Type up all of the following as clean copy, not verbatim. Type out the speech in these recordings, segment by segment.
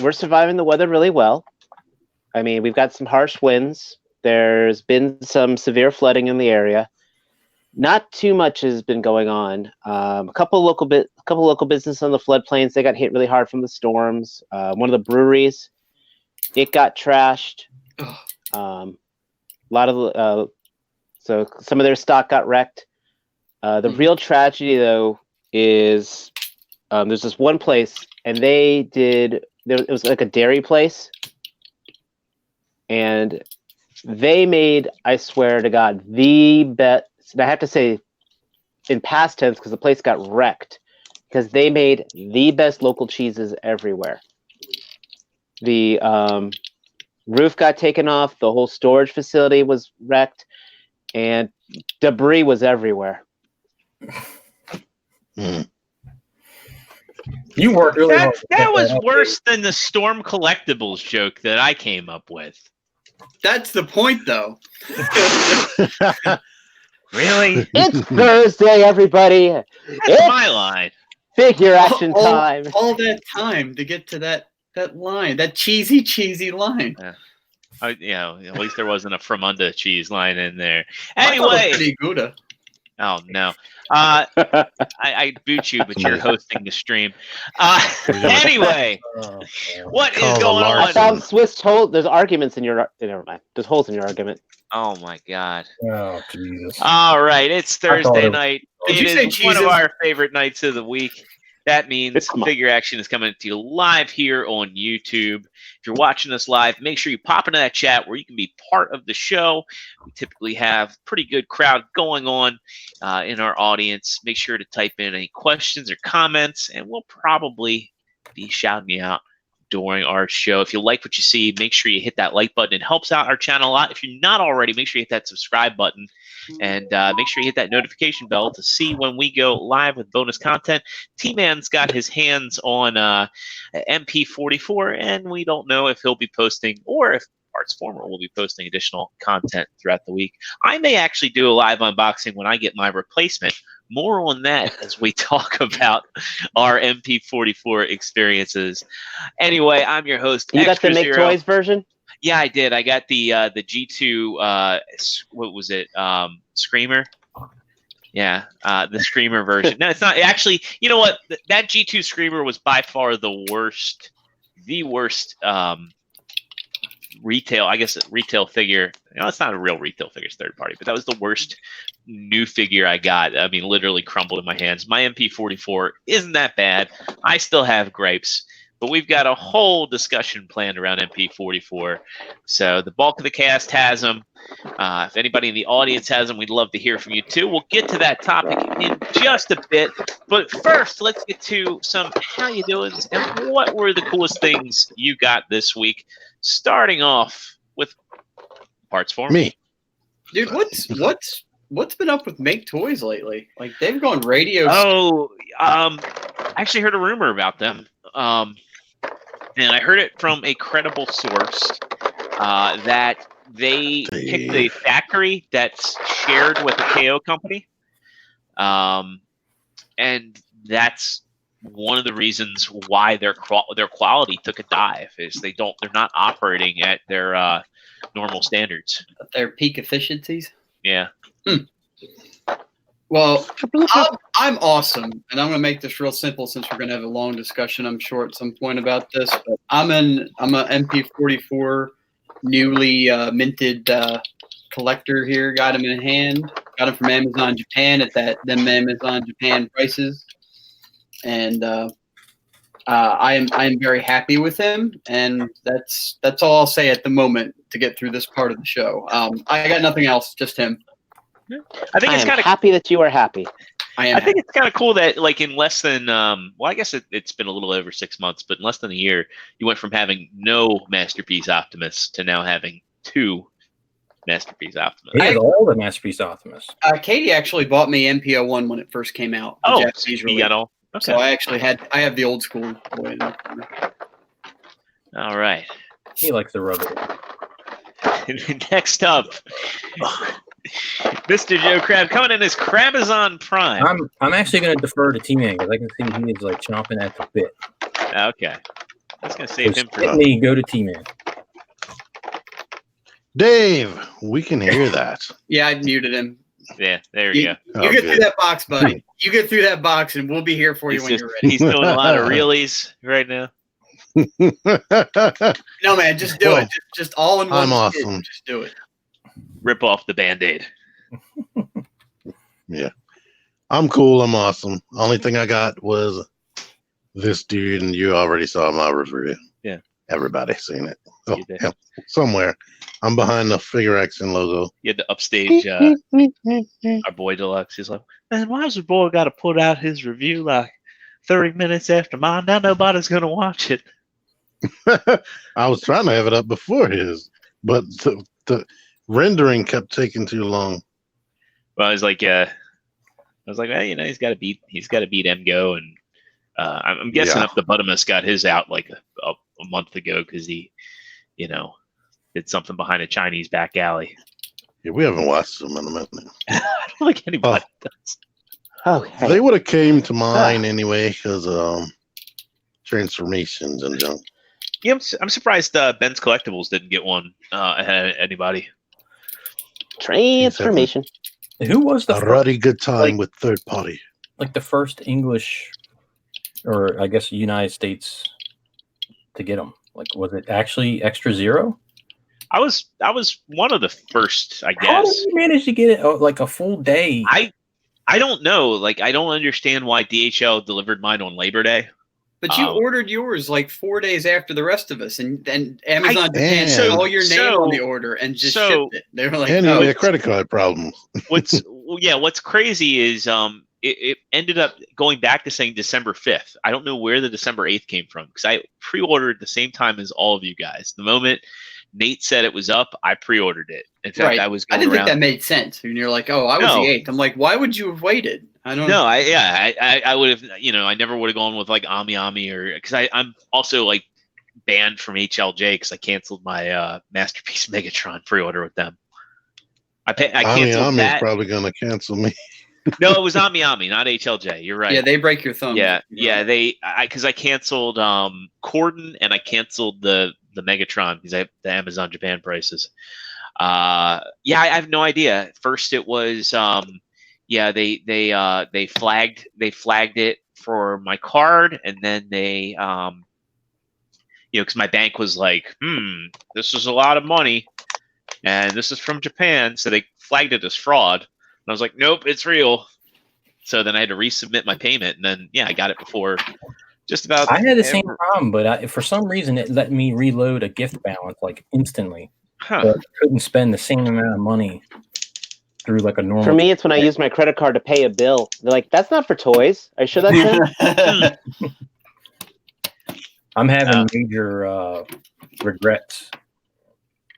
we're surviving the weather really well. I mean, we've got some harsh winds. There's been some severe flooding in the area. Not too much has been going on. A couple local businesses on the floodplains, they got hit really hard from the storms. One of the breweries, it got trashed. A lot of so some of their stock got wrecked. The real tragedy, though, is there's this one place, and it was like a dairy place, and they made, I swear to God, the best. And I have to say in past tense because the place got wrecked, because they made the best local cheeses everywhere. The roof got taken off, the whole storage facility was wrecked, and debris was everywhere. You worked really hard. That was worse than the Storm Collectibles joke that I came up with. That's the point, though. Really? It's Thursday, everybody. That's my line. Figure action time. All that time to get to that line, that cheesy line. Yeah. At least there wasn't a Fremunda cheese line in there. I thought Anyway. it was pretty Gouda. Oh, no. I'd boot you, but you're hosting the stream. Anyway, what is going on? I found Swiss told. There's arguments in your. Never mind. There's holes in your argument. Oh, my God. Oh, Jesus. All right. It's Thursday night. Did you It say is one of Jesus? our favorite nights of the week. That means Figure Action is coming to you live here on YouTube. If you're watching us live, make sure you pop into that chat where you can be part of the show. We typically have pretty good crowd going on in our audience. Make sure to type in any questions or comments, and we'll probably be shouting you out during our show. If you like what you see, make sure you hit that like button. It helps out our channel a lot. If you're not already, make sure you hit that subscribe button, and make sure you hit that notification bell to see when we go live with bonus content. T-Man's got his hands on MP44, and we don't know if he'll be posting or if Parts Former will be posting additional content throughout the week. I may actually do a live unboxing when I get my replacement. More on that as we talk about our MP44 experiences. Anyway, I'm your host. You got the Make Zero. Toys version? Yeah, I did. I got the G2. What was it? Screamer. Yeah, the Screamer version. No, it's not. Actually, you know what? That G2 Screamer was by far the worst retail. I guess retail figure. It's not a real retail figure; it's third party. But that was the worst new figure I got. I mean, literally crumbled in my hands. My MP44 isn't that bad. I still have gripes. But we've got a whole discussion planned around MP44. So the bulk of the cast has them. If anybody in the audience has them, we'd love to hear from you too. We'll get to that topic in just a bit. But first, let's get to some how you doing and what were the coolest things you got this week. Starting off with Parts Former. Me. Dude, what's been up with Make Toys lately? Like, they've gone radio. Oh, I actually heard a rumor about them. And I heard it from a credible source that they picked a factory that's shared with a KO company. And that's one of the reasons why their quality took a dive is they're not operating at their normal standards. Their peak efficiencies. Yeah. Well, I'm awesome, and I'm going to make this real simple since we're going to have a long discussion, I'm sure, at some point about this. But I'm a MP44 newly minted collector here. Got him in hand. Got him from Amazon Japan at them Amazon Japan prices, and I am very happy with him. And that's all I'll say at the moment to get through this part of the show. I got nothing else, just him. I think it's kind of happy that you are happy. I think it's kind of cool that, like, in less than, I guess it's been a little over 6 months, but in less than a year, you went from having no Masterpiece Optimus to now having 2 Masterpiece Optimus. He has all the Masterpiece Optimus. Katie actually bought me MP01 when it first came out. Oh, you got all? Okay. So I have the old school toy. All right. He likes the rubber. Next up, Mr. Joe Crab coming in as Crabazon Prime. I'm actually going to defer to T-Man because I can see he is like chomping at the bit. Okay. I was gonna save him for. Let me go to T-Man. Dave, we can hear that. Yeah, I muted him. Yeah, there you go. You Oh, get good. through that box, buddy. You get through that box, and we'll be here for you when you're ready. He's doing a lot of reelies right now. No, man, just do Well, it. Just all in one. I'm skid. awesome. Just do it. Rip off the Band-Aid. Yeah. I'm cool. I'm awesome. Only thing I got was this dude, and you already saw my review. Yeah. Everybody's seen it. Oh, You did. hell, somewhere. I'm behind the figure action logo. You had to upstage our boy Deluxe. He's like, man, why has the boy got to put out his review like 30 minutes after mine? Now nobody's going to watch it. I was trying to have it up before his, but the rendering kept taking too long. Well, I was like, well, he's got to beat MGO, and I'm guessing Yeah. Up the Buttimus got his out like a month ago because he, did something behind a Chinese back alley. Yeah, we haven't watched them in a minute. I don't think anybody does. Okay. They would have came to mine anyway because transformations and junk. Yeah, I'm surprised Ben's Collectibles didn't get one ahead of anybody. Transformation. Who was the A first, ruddy good time with third party. like the first English, or I guess United States, to get them? Like, was it actually Extra Zero? I was one of the first, I How guess. did you manage to get it like a full day? I don't know. Like, I don't understand why DHL delivered mine on Labor Day. But you ordered yours like 4 days after the rest of us, and then Amazon And- said all your name So- on the order and just so- shipped it. They were like, And no. we had credit card problems. What's crazy is it ended up going back to saying December 5th. I don't know where the December 8th came from because I pre-ordered the same time as all of you guys. The moment Nate said it was up, I pre-ordered it. In fact, Right. I was I going didn't around. think that made sense. And you're like, oh, I was No. the 8th. I'm like, why would you have waited? I don't No, I would have, I never would have gone with like Ami or because I'm also like banned from HLJ because I canceled my Masterpiece Megatron pre-order with them. I canceled Ami's that. probably going to cancel me. No, it was Ami, not HLJ. You're right. Yeah, they break your thumb. Yeah, because I canceled Corden and I canceled the Megatron because I have the Amazon Japan prices. I have no idea. First, it was they flagged it for my card, and then they because my bank was like, this is a lot of money, and this is from Japan, so they flagged it as fraud. And I was like, nope, it's real. So then I had to resubmit my payment, and then I got it before just about. I had the same problem, but for some reason it let me reload a gift balance like instantly. Huh. But I couldn't spend the same amount of money through like a normal. For me, it's when I use my credit card to pay a bill. They're like, "That's not for toys." Are you sure that's it? I'm having major regrets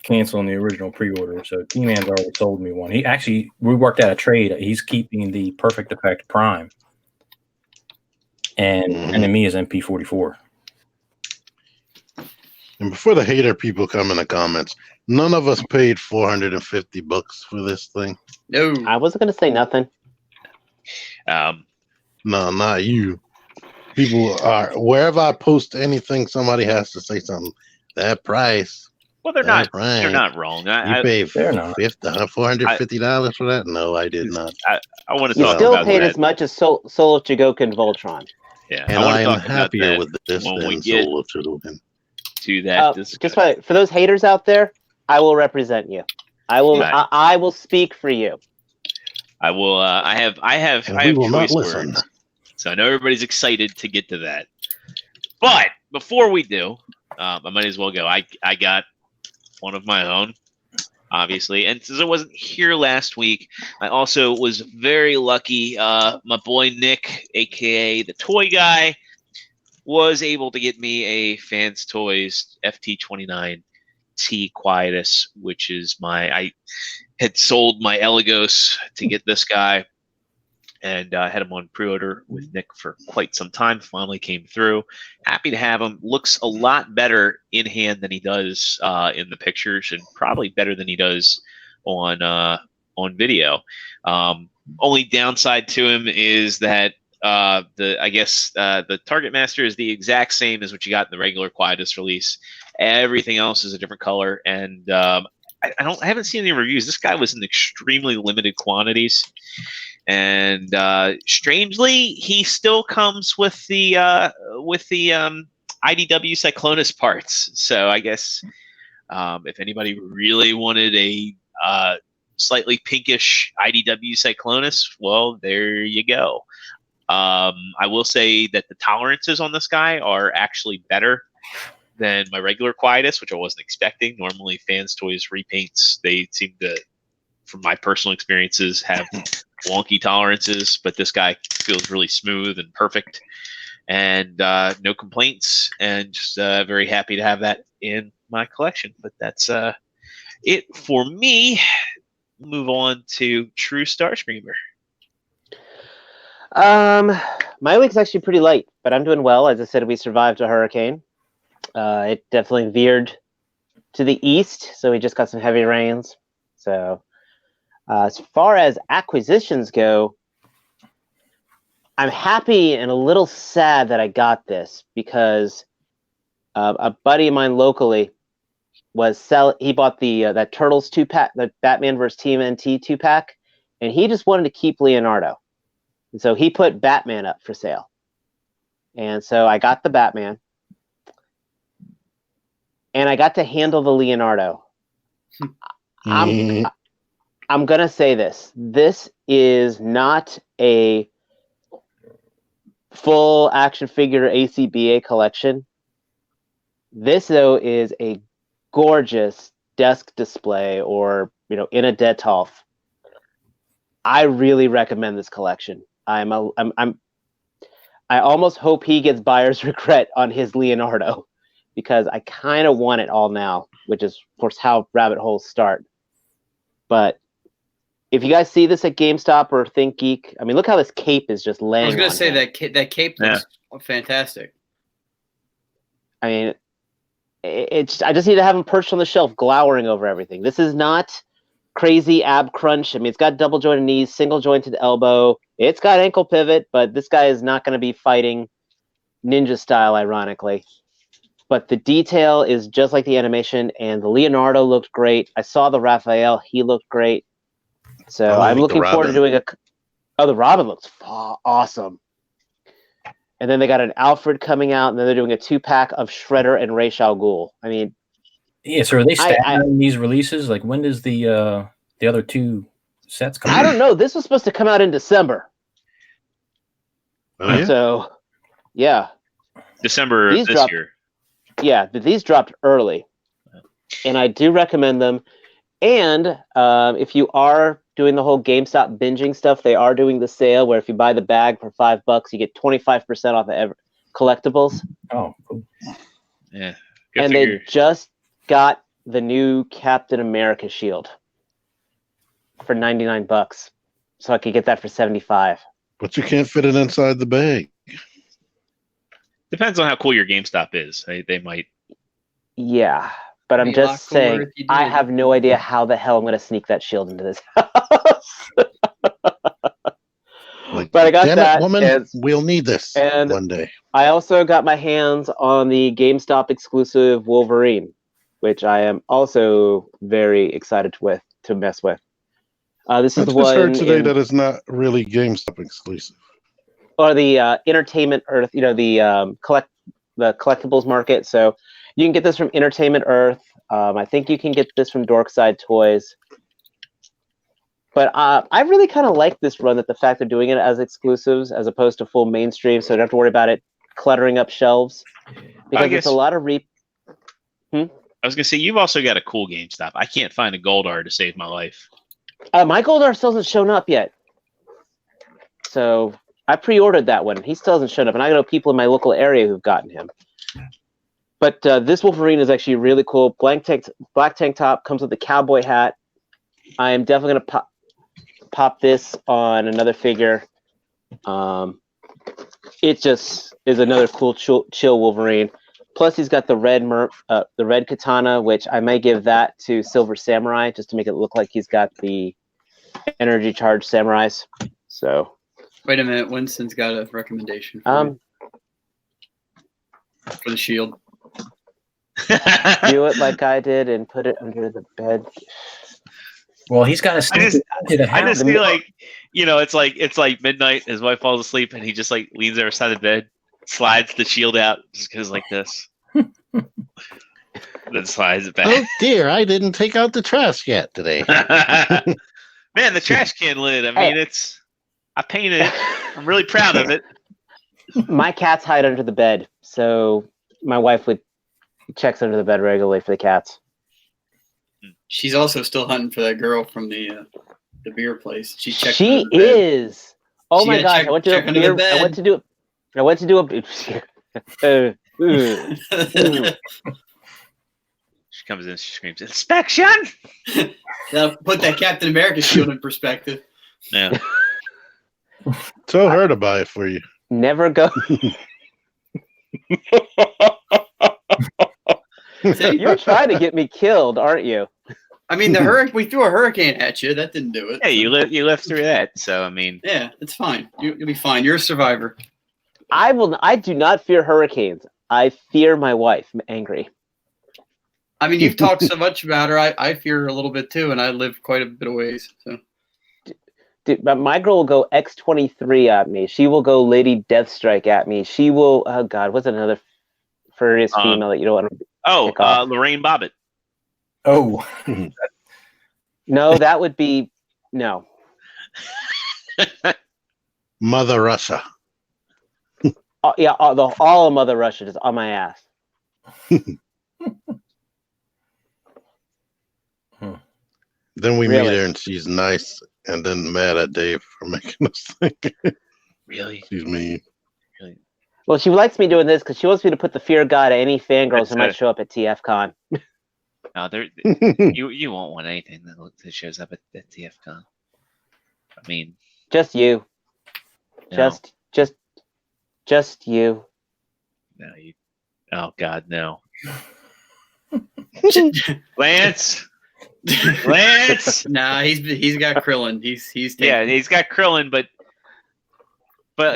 canceling the original pre-order. So T-Man's already sold me one. We worked out a trade. He's keeping the Perfect Effect Prime, and then me is MP44. And before the hater people come in the comments, none of us paid $450 for this thing. No. I wasn't gonna say nothing. No, not you. People are wherever I post anything, somebody has to say something. That price. Well, they're That not. They're price. not wrong. You paid They're not. $450 for that? No, I did not. I want to You talk still about paid that. as much as Solo Chigoku and Voltron. Yeah, And I I want am to talk about happier that with this when we than get Solo Chigoku. to that. Just for those haters out there, I will represent you. I will. Right. I will speak for you. I will. I have And we will not choice listen. words, so I know everybody's excited to get to that. But before we do, I might as well go. I got one of my own, obviously, and since I wasn't here last week, I also was very lucky. My boy Nick, aka the Toy Guy, was able to get me a Fans Toys FT29 T Quietus, which is I had sold my Elegos to get this guy, and had him on pre-order with Nick for quite some time. Finally came through. Happy to have him. Looks a lot better in hand than he does in the pictures, and probably better than he does on video. Only downside to him is that The Target Master is the exact same as what you got in the regular Quietus release. Everything else is a different color, and I haven't seen any reviews. This guy was in extremely limited quantities, and strangely, he still comes with the IDW Cyclonus parts. So I guess if anybody really wanted a slightly pinkish IDW Cyclonus, well, there you go. I will say that the tolerances on this guy are actually better than my regular Quietus, which I wasn't expecting. Normally, Fans Toys repaints, they seem to, from my personal experiences, have wonky tolerances, but this guy feels really smooth and perfect, and no complaints, and just very happy to have that in my collection. But that's it for me. Move on to True Starscreamer. My week's actually pretty light, but I'm doing well. As I said, we survived a hurricane. It definitely veered to the east, so we just got some heavy rains. So as far as acquisitions go, I'm happy and a little sad that I got this because a buddy of mine locally he bought the that Turtles 2-pack, the Batman vs. TMNT 2-pack, and he just wanted to keep Leonardo. And so he put Batman up for sale. And so I got the Batman. And I got to handle the Leonardo. I'm going to say this. This is not a full action figure ACBA collection. This, though, is a gorgeous desk display or, in a Detolf. I really recommend this collection. I almost hope he gets buyer's regret on his Leonardo because I kind of want it all now, which is, of course, how rabbit holes start. But if you guys see this at GameStop or ThinkGeek, I mean, look how this cape is just laying. I was going to say him. that cape looks fantastic. I mean, I just need to have him perched on the shelf, glowering over everything. This is not crazy ab crunch. I mean, it's got double jointed knees, single jointed elbow. It's got ankle pivot, but this guy is not going to be fighting ninja style, ironically. But the detail is just like the animation, and the Leonardo looked great. I saw the Raphael; he looked great. So I'm looking forward to doing the Robin looks awesome. And then they got an Alfred coming out, and then they're doing a 2-pack of Shredder and Ra's al Ghul. I mean, yeah. So are they staggering these releases? Like, when does the other two sets come out? I don't know. This was supposed to come out in December. Oh, yeah? So, yeah. December this year. Yeah, but these dropped early. And I do recommend them. And if you are doing the whole GameStop binging stuff, they are doing the sale where if you buy the bag for $5, you get 25% off of collectibles. Oh, cool. Yeah. And they just got the new Captain America shield for $99. So I could get that for $75. But you can't fit it inside the bag. Depends on how cool your GameStop is. They might. Yeah. But I'm just saying, I have no idea how the hell I'm going to sneak that shield into this house. Like, but I got that. Woman, we'll need this one day. I also got my hands on the GameStop exclusive Wolverine, which I am also very excited to mess with. This is the one. I just heard today that it's not really GameStop exclusive. Or the Entertainment Earth, the collectibles market. So you can get this from Entertainment Earth. I think you can get this from Dorkside Toys. But I really kind of like this run, that the fact they're doing it as exclusives as opposed to full mainstream, so you don't have to worry about it cluttering up shelves. Because it's a lot of I was going to say, you've also got a cool GameStop. I can't find a Goldar to save my life. My Goldar still hasn't shown up yet. So I pre-ordered that one. He still hasn't shown up, and I know people in my local area who've gotten him. But this Wolverine is actually really cool. Black tank top, comes with the cowboy hat. I am definitely going to pop this on another figure. It just is another cool chill Wolverine. Plus, he's got the red katana, which I may give that to Silver Samurai just to make it look like he's got the energy charged samurais. So Wait a minute. Winston's got a recommendation for the shield. Do it like I did and put it under the bed. Well, he's got to sneak it into the I house. just feel like, it's like midnight. His wife falls asleep, and he just like leans over side of the bed, slides the shield out, just goes like this, then slides it Oh back. dear, I didn't take out the trash yet today. Man, the trash can lid. I mean, I painted it. I'm really proud of it. My cats hide under the bed, so my wife checks under the bed regularly for the cats. She's also still hunting for that girl from the beer place. She checked. She under the bed. is. Oh She my had gosh! check- I went to check do under a the beer. bed. I went to do a. She comes in, she screams, "Inspection!" Now put that Captain America shield in perspective. Yeah. Tell her to buy it for you. Never go. You're trying to get me killed, aren't you? I mean, we threw a hurricane at you. That didn't do it. Yeah, you lived through that. So I mean, Yeah, it's fine. You'll be fine. You're a survivor. I do not fear hurricanes. I fear my wife. I'm angry. I mean, you've talked so much about her. I fear her a little bit too, and I live quite a bit of ways. So. Dude, but my girl will go X-23 at me. She will go Lady Deathstrike at me. She will. Oh God, what's another furious female that you don't want to? Pick off? Lorraine Bobbitt. Oh, No, that would be no. Mother Russia. Yeah, all of Mother Russia is on my ass. Then we Really? meet her and she's nice and then mad at Dave for making us think Really? she's mean. Well, she likes me doing this because she wants me to put the fear of God at any fangirls who might show up at TFCon. No, you won't want anything that shows up at TFCon. I mean, Just you. no, Just you. no, you. Oh God, no. Lance. Nah, he's got Krillin. He's Yeah, taking- he's got Krillin, but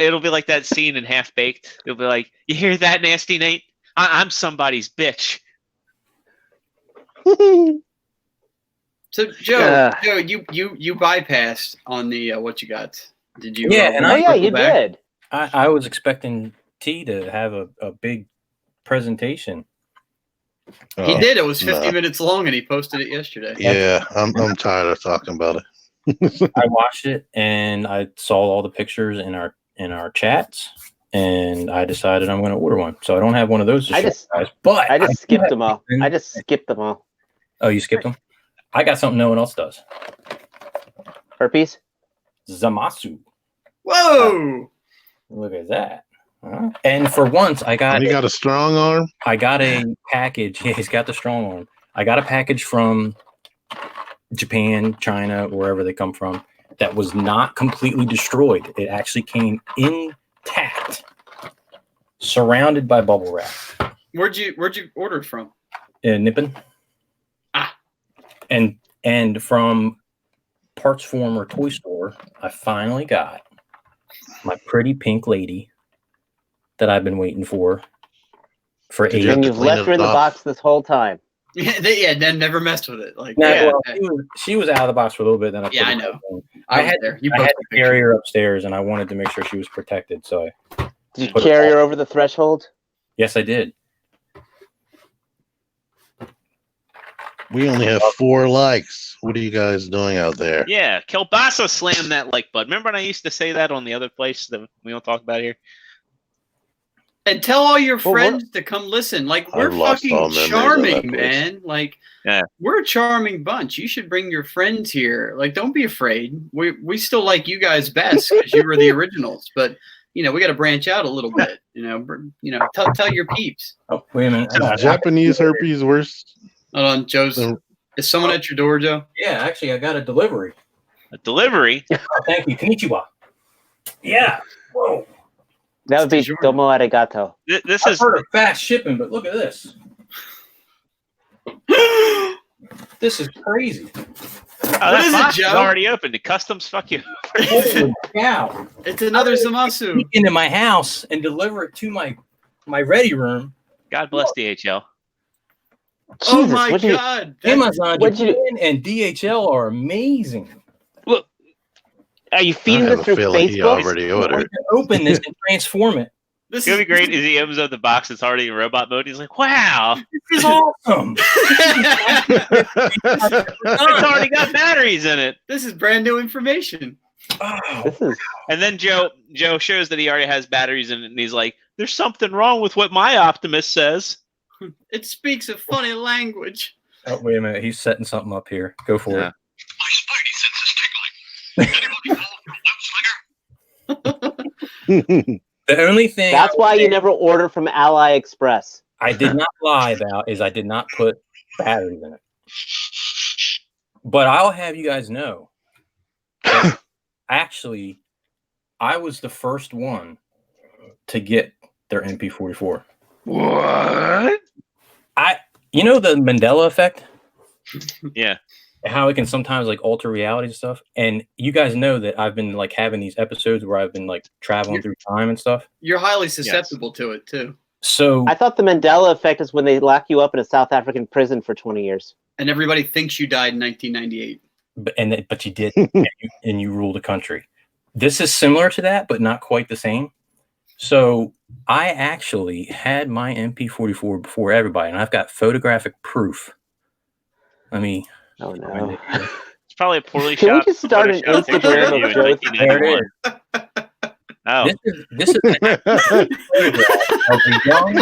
it'll be like that scene in Half Baked. It'll be like, you hear that, Nasty Nate? I'm somebody's bitch. So Joe, you bypassed on the what you got? Did you? Yeah, and Oh yeah, circle you back? did. I was expecting T to have a big presentation. He Oh, did. It was 50 no. minutes long, and he posted it yesterday. Yeah, I'm tired of talking about it. I watched it and I saw all the pictures in our chats, and I decided I'm going to order one. So I don't have one of those to show you guys, but I just do skipped have them all. something- I just skipped them all. Oh, you skipped them? I got something no one else does. Herpes? Zamasu. Whoa! Look at that. Huh? And for once, You got a strong arm? I got a package. Yeah, he's got the strong arm. I got a package from Japan, China, wherever they come from, that was not completely destroyed. It actually came intact, surrounded by bubble wrap. Where'd you order it from? In Nippon. Ah. And from Parts Form or Toy Store, I finally got my pretty pink lady that I've been waiting for Did you eight. have And to you've clean left her it in the off? box this whole time. Yeah, then never messed with it. Like, No, yeah, well, she was out of the box for a little bit. Then I Yeah, put I it know. back in. I was there. You I had posted to carry her upstairs, and I wanted to make sure she was protected. So, Did you Put it carry back. her over the threshold? yes, I did. We only have 4 likes. What are you guys doing out there? Yeah, Kielbasa slammed that like button. Remember when I used to say that on the other place that we don't talk about here? And tell all your Well, friends to come listen. Like, I've we're lost all fucking memories of charming, that place. man. Like, Yeah. we're a charming bunch. You should bring your friends here. Like, don't be afraid. We still like you guys best because you were the originals. But we got to branch out a little bit. Tell your peeps. Oh, wait a minute. Is Japanese herpes worse? Hold on, Joe's. than- Is someone at your door, Joe? Yeah, actually, I got a delivery. A delivery. Oh, thank you. Konnichiwa. Yeah. Whoa. That would be It's DiGiorno. domo arigato. This I've is heard of fast shipping, but look at this. This is crazy. that is it, box is Joe? already open. The customs fuck you. Holy cow. It's another Zamasu. Sneak into my house and deliver it to my ready room. God bless DHL. Oh Jesus, my what'd you- God! Amazon, what'd you- Japan, and DHL are amazing. Look, Are you I feeding have this a through feeling he Facebook? already We ordered. can open this and transform it. This it's gonna be great. Is he opens up the box that's already in robot mode? He's like, "Wow, This is awesome. it's already got batteries in it." This is brand new information. Oh, This is And then Joe shows that he already has batteries in it, and he's like, "There's something wrong with what my Optimus says." It speaks a funny language. oh, wait a minute. He's setting something up here. Go for Yeah. it. The only thing that's why you never order from Ally Express. I did not lie about is I did not put batteries in it. But I'll have you guys know that actually I was the first one to get their MP44. What? You know the Mandela effect? Yeah. How it can sometimes like alter reality and stuff. And you guys know that I've been like having these episodes where I've been like traveling through time and stuff. You're highly susceptible to it too, So I thought the Mandela effect is when they lock you up in a South African prison for 20 years. and everybody thinks you died in 1998. but you did and you ruled the country. This is similar to that, but not quite the same. So I actually had my MP44 before everybody, and I've got photographic proof. Let me. Oh no. It's probably a poorly Can we shot. just start an Photoshop picture Instagram of you of in Joe's? 1991. Oh, This is a photograph of a young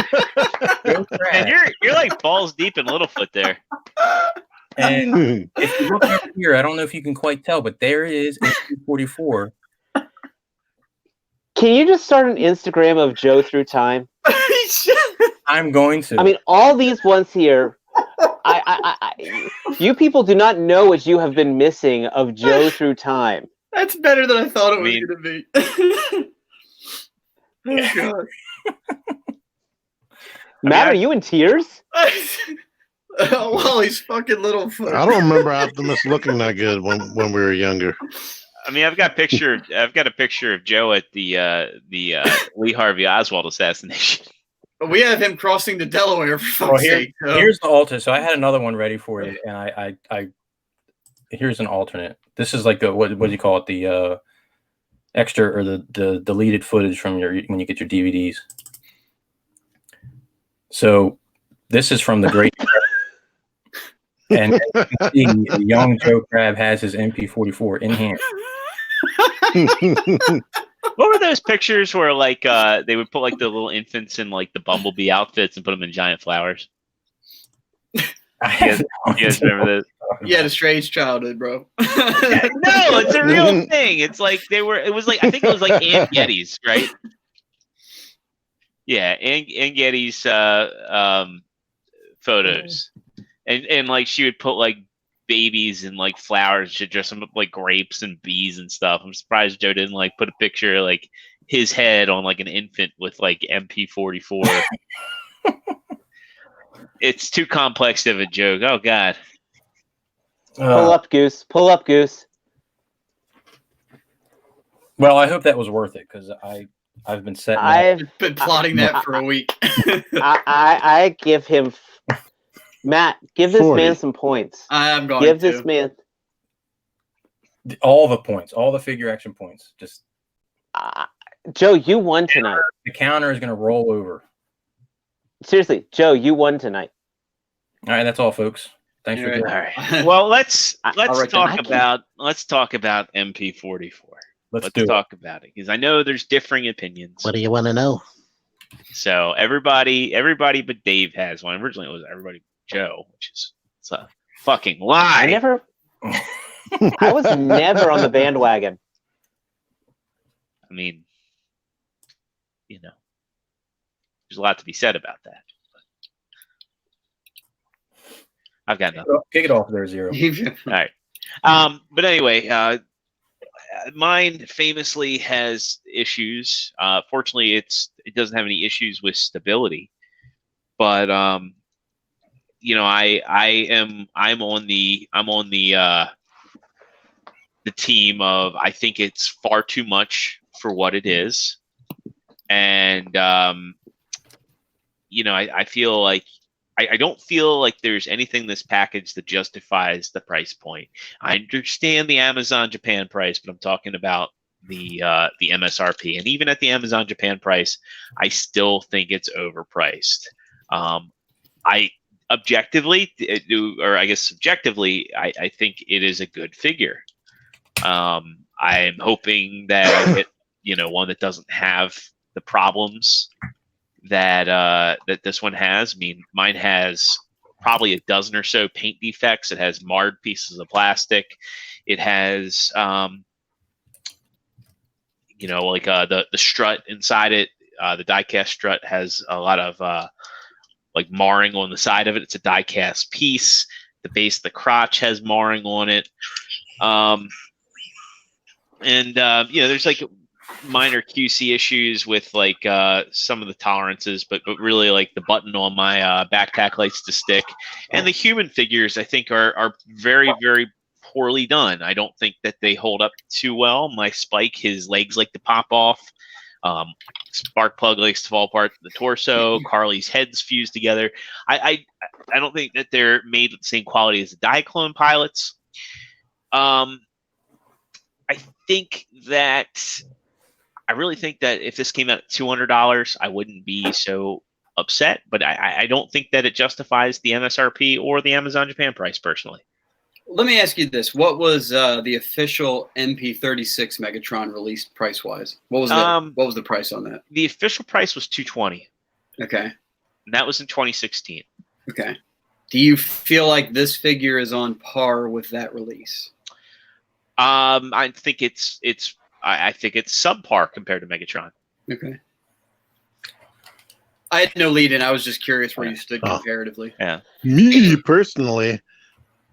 Joe and Crab. you're like balls deep in Littlefoot there. And if you look up here, I don't know if you can quite tell, but there is MP44. Can you just start an Instagram of Joe through time? I'm going to. I mean, all these ones here. You people do not know what you have been missing of Joe through time. That's better than I thought it was mean- going to be. Oh God. Matt, are you in tears? Wally's fucking little foot. I don't remember Optimus looking that good when we were younger. I mean, I've got a picture of Joe at the Lee Harvey Oswald assassination. We have him crossing the Delaware for Well, fuck's sake. so- here's the alternate. So I had another one ready for you, and I here's an alternate. This is like the what do you call it? The extra or the deleted footage from when you get your DVDs. So this is from the Great, and as you can see, the young Joe Crab has his MP44 in hand. What were those pictures where like they would put like the little infants in like the bumblebee outfits and put them in giant flowers? You guys remember those? You had a strange childhood, bro. No, it's a real thing. It's like it was like I think it was like Ann Getty's, right? Yeah, Ann Getty's photos. And like she would put like babies and like flowers to dress them up like grapes and bees and stuff. I'm surprised Joe didn't like put a picture of like his head on like an infant with like MP44. It's too complex of a joke. Oh God. Pull up, Goose. Pull up, Goose. Well, I hope that was worth it because I've been setting. I've Been plotting that for a week. I give him Matt. Give this 40. man some points. I'm going Give to. this man. all the points, all the figure action points. Just Joe, you won tonight. the counter is going to roll over. Seriously, Joe, you won tonight. All right, that's all, folks. Thanks for All joining. Right. Well, let's write talk that down. about MP44. Let's Let's do it. talk about it because I know there's differing opinions. What do you want to know? So everybody but Dave has one. Originally, it was everybody but Joe, which is it's a fucking lie. I was never on the bandwagon. I mean, you know, there's a lot to be said about that. I've got nothing. Kick it off there, Zero. All right. But anyway, mine famously has issues. Fortunately, it doesn't have any issues with stability. But you know, I'm on the the team of I think it's far too much for what it is, and I feel like I don't feel like there's anything in this package that justifies the price point. I understand the Amazon Japan price, but I'm talking about the MSRP, and even at the Amazon Japan price, I still think it's overpriced. I objectively, or I guess subjectively, I think it is a good figure. I'm hoping that I get one that doesn't have the problems that this one has. I mean, mine has probably a dozen or so paint defects. It has marred pieces of plastic. It has the strut inside it. The die-cast strut has a lot of like marring on the side of it. It's a die-cast piece. The base of the crotch has marring on it. There's like minor QC issues with like some of the tolerances, but really like the button on my backpack likes to stick. And the human figures, I think, are very, very poorly done. I don't think that they hold up too well. My Spike, his legs like to pop off. Sparkplug likes to fall apart the torso. Carly's head's fused together. I don't think that they're made with the same quality as the Diaclone pilots. I really think that if this came out at $200, I wouldn't be so upset. But I don't think that it justifies the MSRP or the Amazon Japan price personally. Let me ask you this: what was the official MP36 Megatron released price wise? What was what was the price on that? The official price was $220. Okay, and that was in 2016. Okay, do you feel like this figure is on par with that release? I think it's subpar compared to Megatron. Okay. I had no lead in. I was just curious where you stood comparatively. Yeah. Me personally,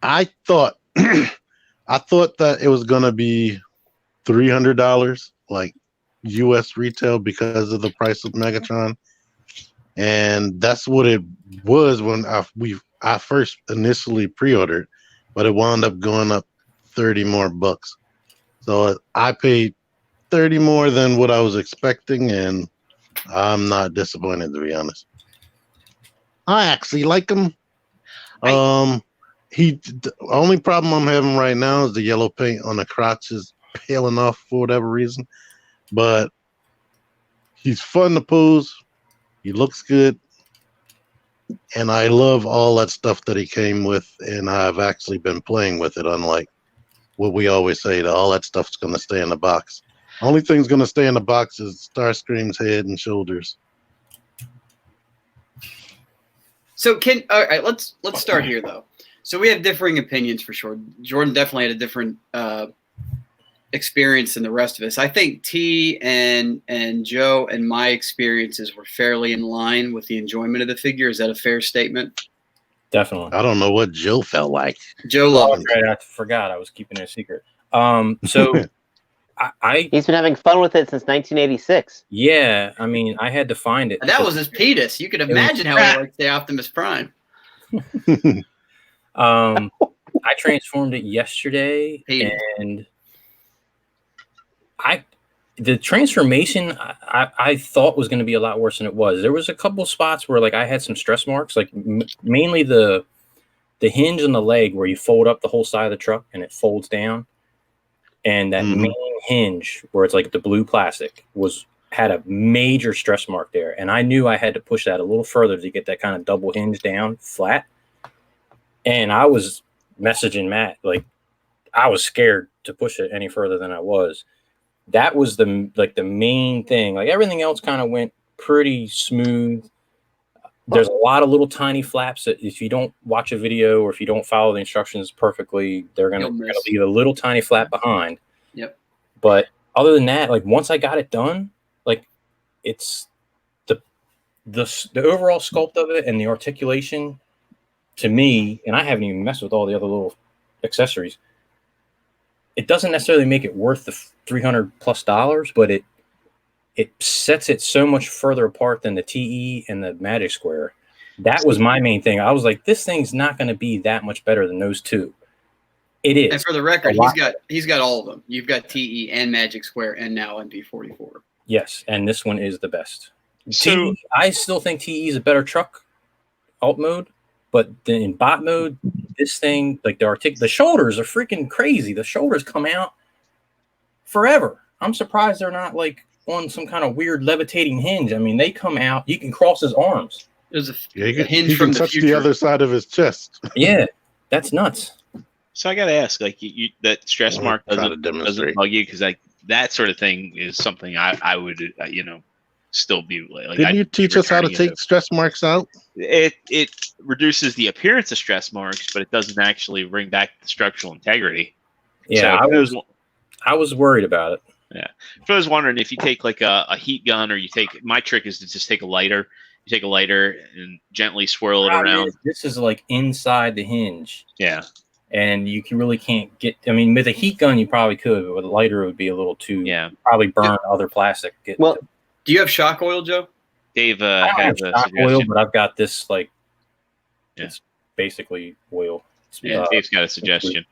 I thought that it was gonna be $300, like U.S. retail, because of the price of Megatron, and that's what it was when I first initially pre-ordered, but it wound up going up $30 more bucks. So I paid $30 more than what I was expecting, and I'm not disappointed, to be honest. I actually like him. The only problem I'm having right now is the yellow paint on the crotch is peeling off for whatever reason. But he's fun to pose. He looks good. And I love all that stuff that he came with, and I've actually been playing with it, unlike what we always say, that all that stuff's going to stay in the box. Only thing's going to stay in the box is Starscream's head and shoulders. So all right, let's start here though. So we have differing opinions for sure. Jordan definitely had a different experience than the rest of us. I think T and Joe and my experiences were fairly in line with the enjoyment of the figure. Is that a fair statement? Definitely. I don't know what Joe felt like. Joe loved it. Right, I forgot. I was keeping it a secret. So he's been having fun with it since 1986. Yeah, I mean, I had to find it. And that was his Petus. You could imagine how he likes the Optimus Prime. I transformed it yesterday, and the transformation I thought was going to be a lot worse than it was. There was a couple spots where like I had some stress marks, like mainly the hinge on the leg where you fold up the whole side of the truck and it folds down, and that main hinge where it's like the blue plastic had a major stress mark there, and I knew I had to push that a little further to get that kind of double hinge down flat. And I was messaging Matt, like I was scared to push it any further than I was. That was the main thing. Like everything else kind of went pretty smooth. There's a lot of little tiny flaps that if you don't watch a video or if you don't follow the instructions perfectly, they're gonna leave a little tiny flap behind. Yep. But other than that, like once I got it done, like it's the overall sculpt of it and the articulation to me, and I haven't even messed with all the other little accessories. It doesn't necessarily make it worth the $300+ but it sets it so much further apart than the TE and the Magic Square. That was my main thing. I was like, this thing's not going to be that much better than those two. It is. And for the record, A lot. he's got all of them. You've got TE and Magic Square and now MP44. Yes, and this one is the best. So I still think TE is a better truck alt mode, but then in bot mode, this thing, like the shoulders are freaking crazy. The shoulders come out forever. I'm surprised they're not like on some kind of weird levitating hinge. I mean, they come out. You can cross his arms. There's a Yeah, hinge he from can the touch future. the other side of his chest. Yeah, that's nuts. So I got to ask, like, that stress mark Try to doesn't demonstrate. bug you, because like that sort of thing is something I would still be like. Didn't you I'd be teach us how to returning take stress marks out? it reduces the appearance of stress marks, but it doesn't actually bring back the structural integrity. Yeah, So I was worried about it. Yeah. So I was wondering if you take like a heat gun, or my trick is to just take a lighter. You take a lighter and gently swirl it around. This is like inside the hinge. Yeah. And you really can't get. I mean, with a heat gun, you probably could, but with a lighter, it would be a little too. Yeah. Probably burn other plastic. Do you have shock oil, Joe? Dave I don't have has a shock suggestion. oil, but I've got this like. Yeah. It's basically oil. Yeah, Dave's got a suggestion.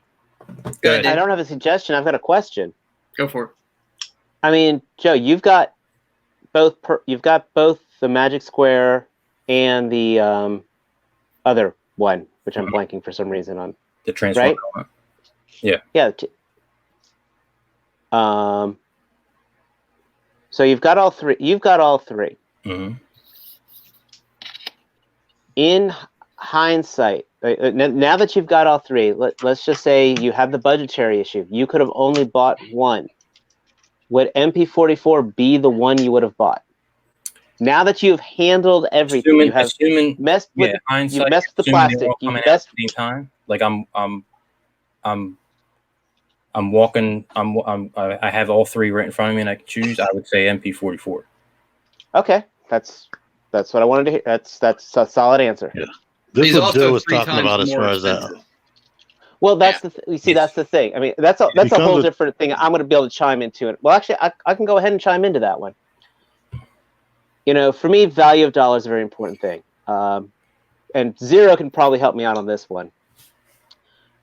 Go ahead, I Dave. don't have a suggestion. I've got a question. Go for it. I mean, Joe, you've got both the Magic Square and the other one, which I'm blanking for some reason on. The transformer. Right? Yeah. Yeah. So you've got all three. Mm-hmm. In hindsight, now that you've got all three, let's just say you have the budgetary issue. You could have only bought one. Would MP44 be the one you would have bought? Now that you've handled everything, you have messed with the plastic. You messed at the same time. Like I'm walking. I have all three right in front of me, and I can choose. I would say MP44. Okay, that's what I wanted to hear. That's a solid answer. Yeah. This He's is what also Joe was 3 talking times about as more far as that. expensive. Well, that's that's the thing. I mean, that's a whole different thing. I'm going to be able to chime into it. Well, actually, I can go ahead and chime into that one. You know, for me, value of dollar is a very important thing. And Zero can probably help me out on this one.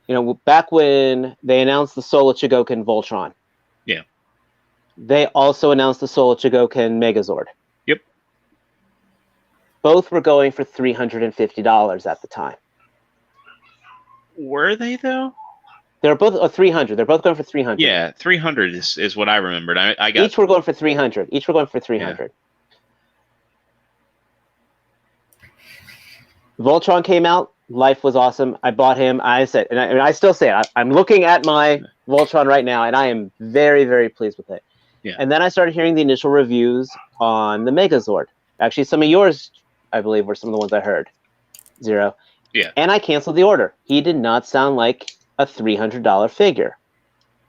You know, back when they announced the Solar Chigokin Voltron. Yeah. They also announced the Solar Chigokin Megazord. Yep. Both were going for $350 at the time. Were they though? They're both 300. They're both going for 300. Yeah, 300 is what I remembered. I got Each were going for 300. Each were going for 300. Yeah. Voltron came out. Life was awesome. I bought him. I said, and I still say it. I'm looking at my Voltron right now, and I am very, very pleased with it. Yeah. And then I started hearing the initial reviews on the Megazord. Actually, some of yours, I believe, were some of the ones I heard. Zero. Yeah. And I canceled the order. He did not sound like a $300 figure.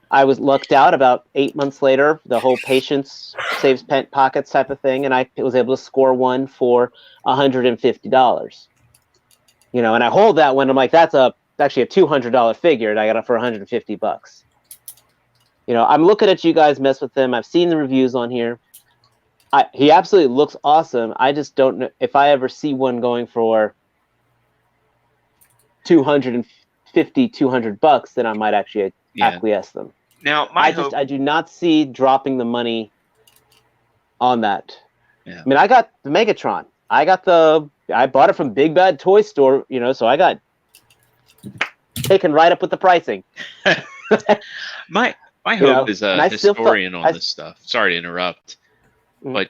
I was lucked out about 8 months later, the whole patience saves pockets type of thing, and I was able to score one for $150. You know, and I hold that one. I'm like, that's actually a $200 figure, and I got it for $150. You know, I'm looking at you guys mess with him. I've seen the reviews on here. He absolutely looks awesome. I just don't know if I ever see one going for $200, then I might actually acquiesce them. Now, I do not see dropping the money on that. Yeah. I mean, I got the Megatron. I bought it from Big Bad Toy Store, you know, so I got taken right up with the pricing. my hope is a historian on this stuff. Sorry to interrupt, but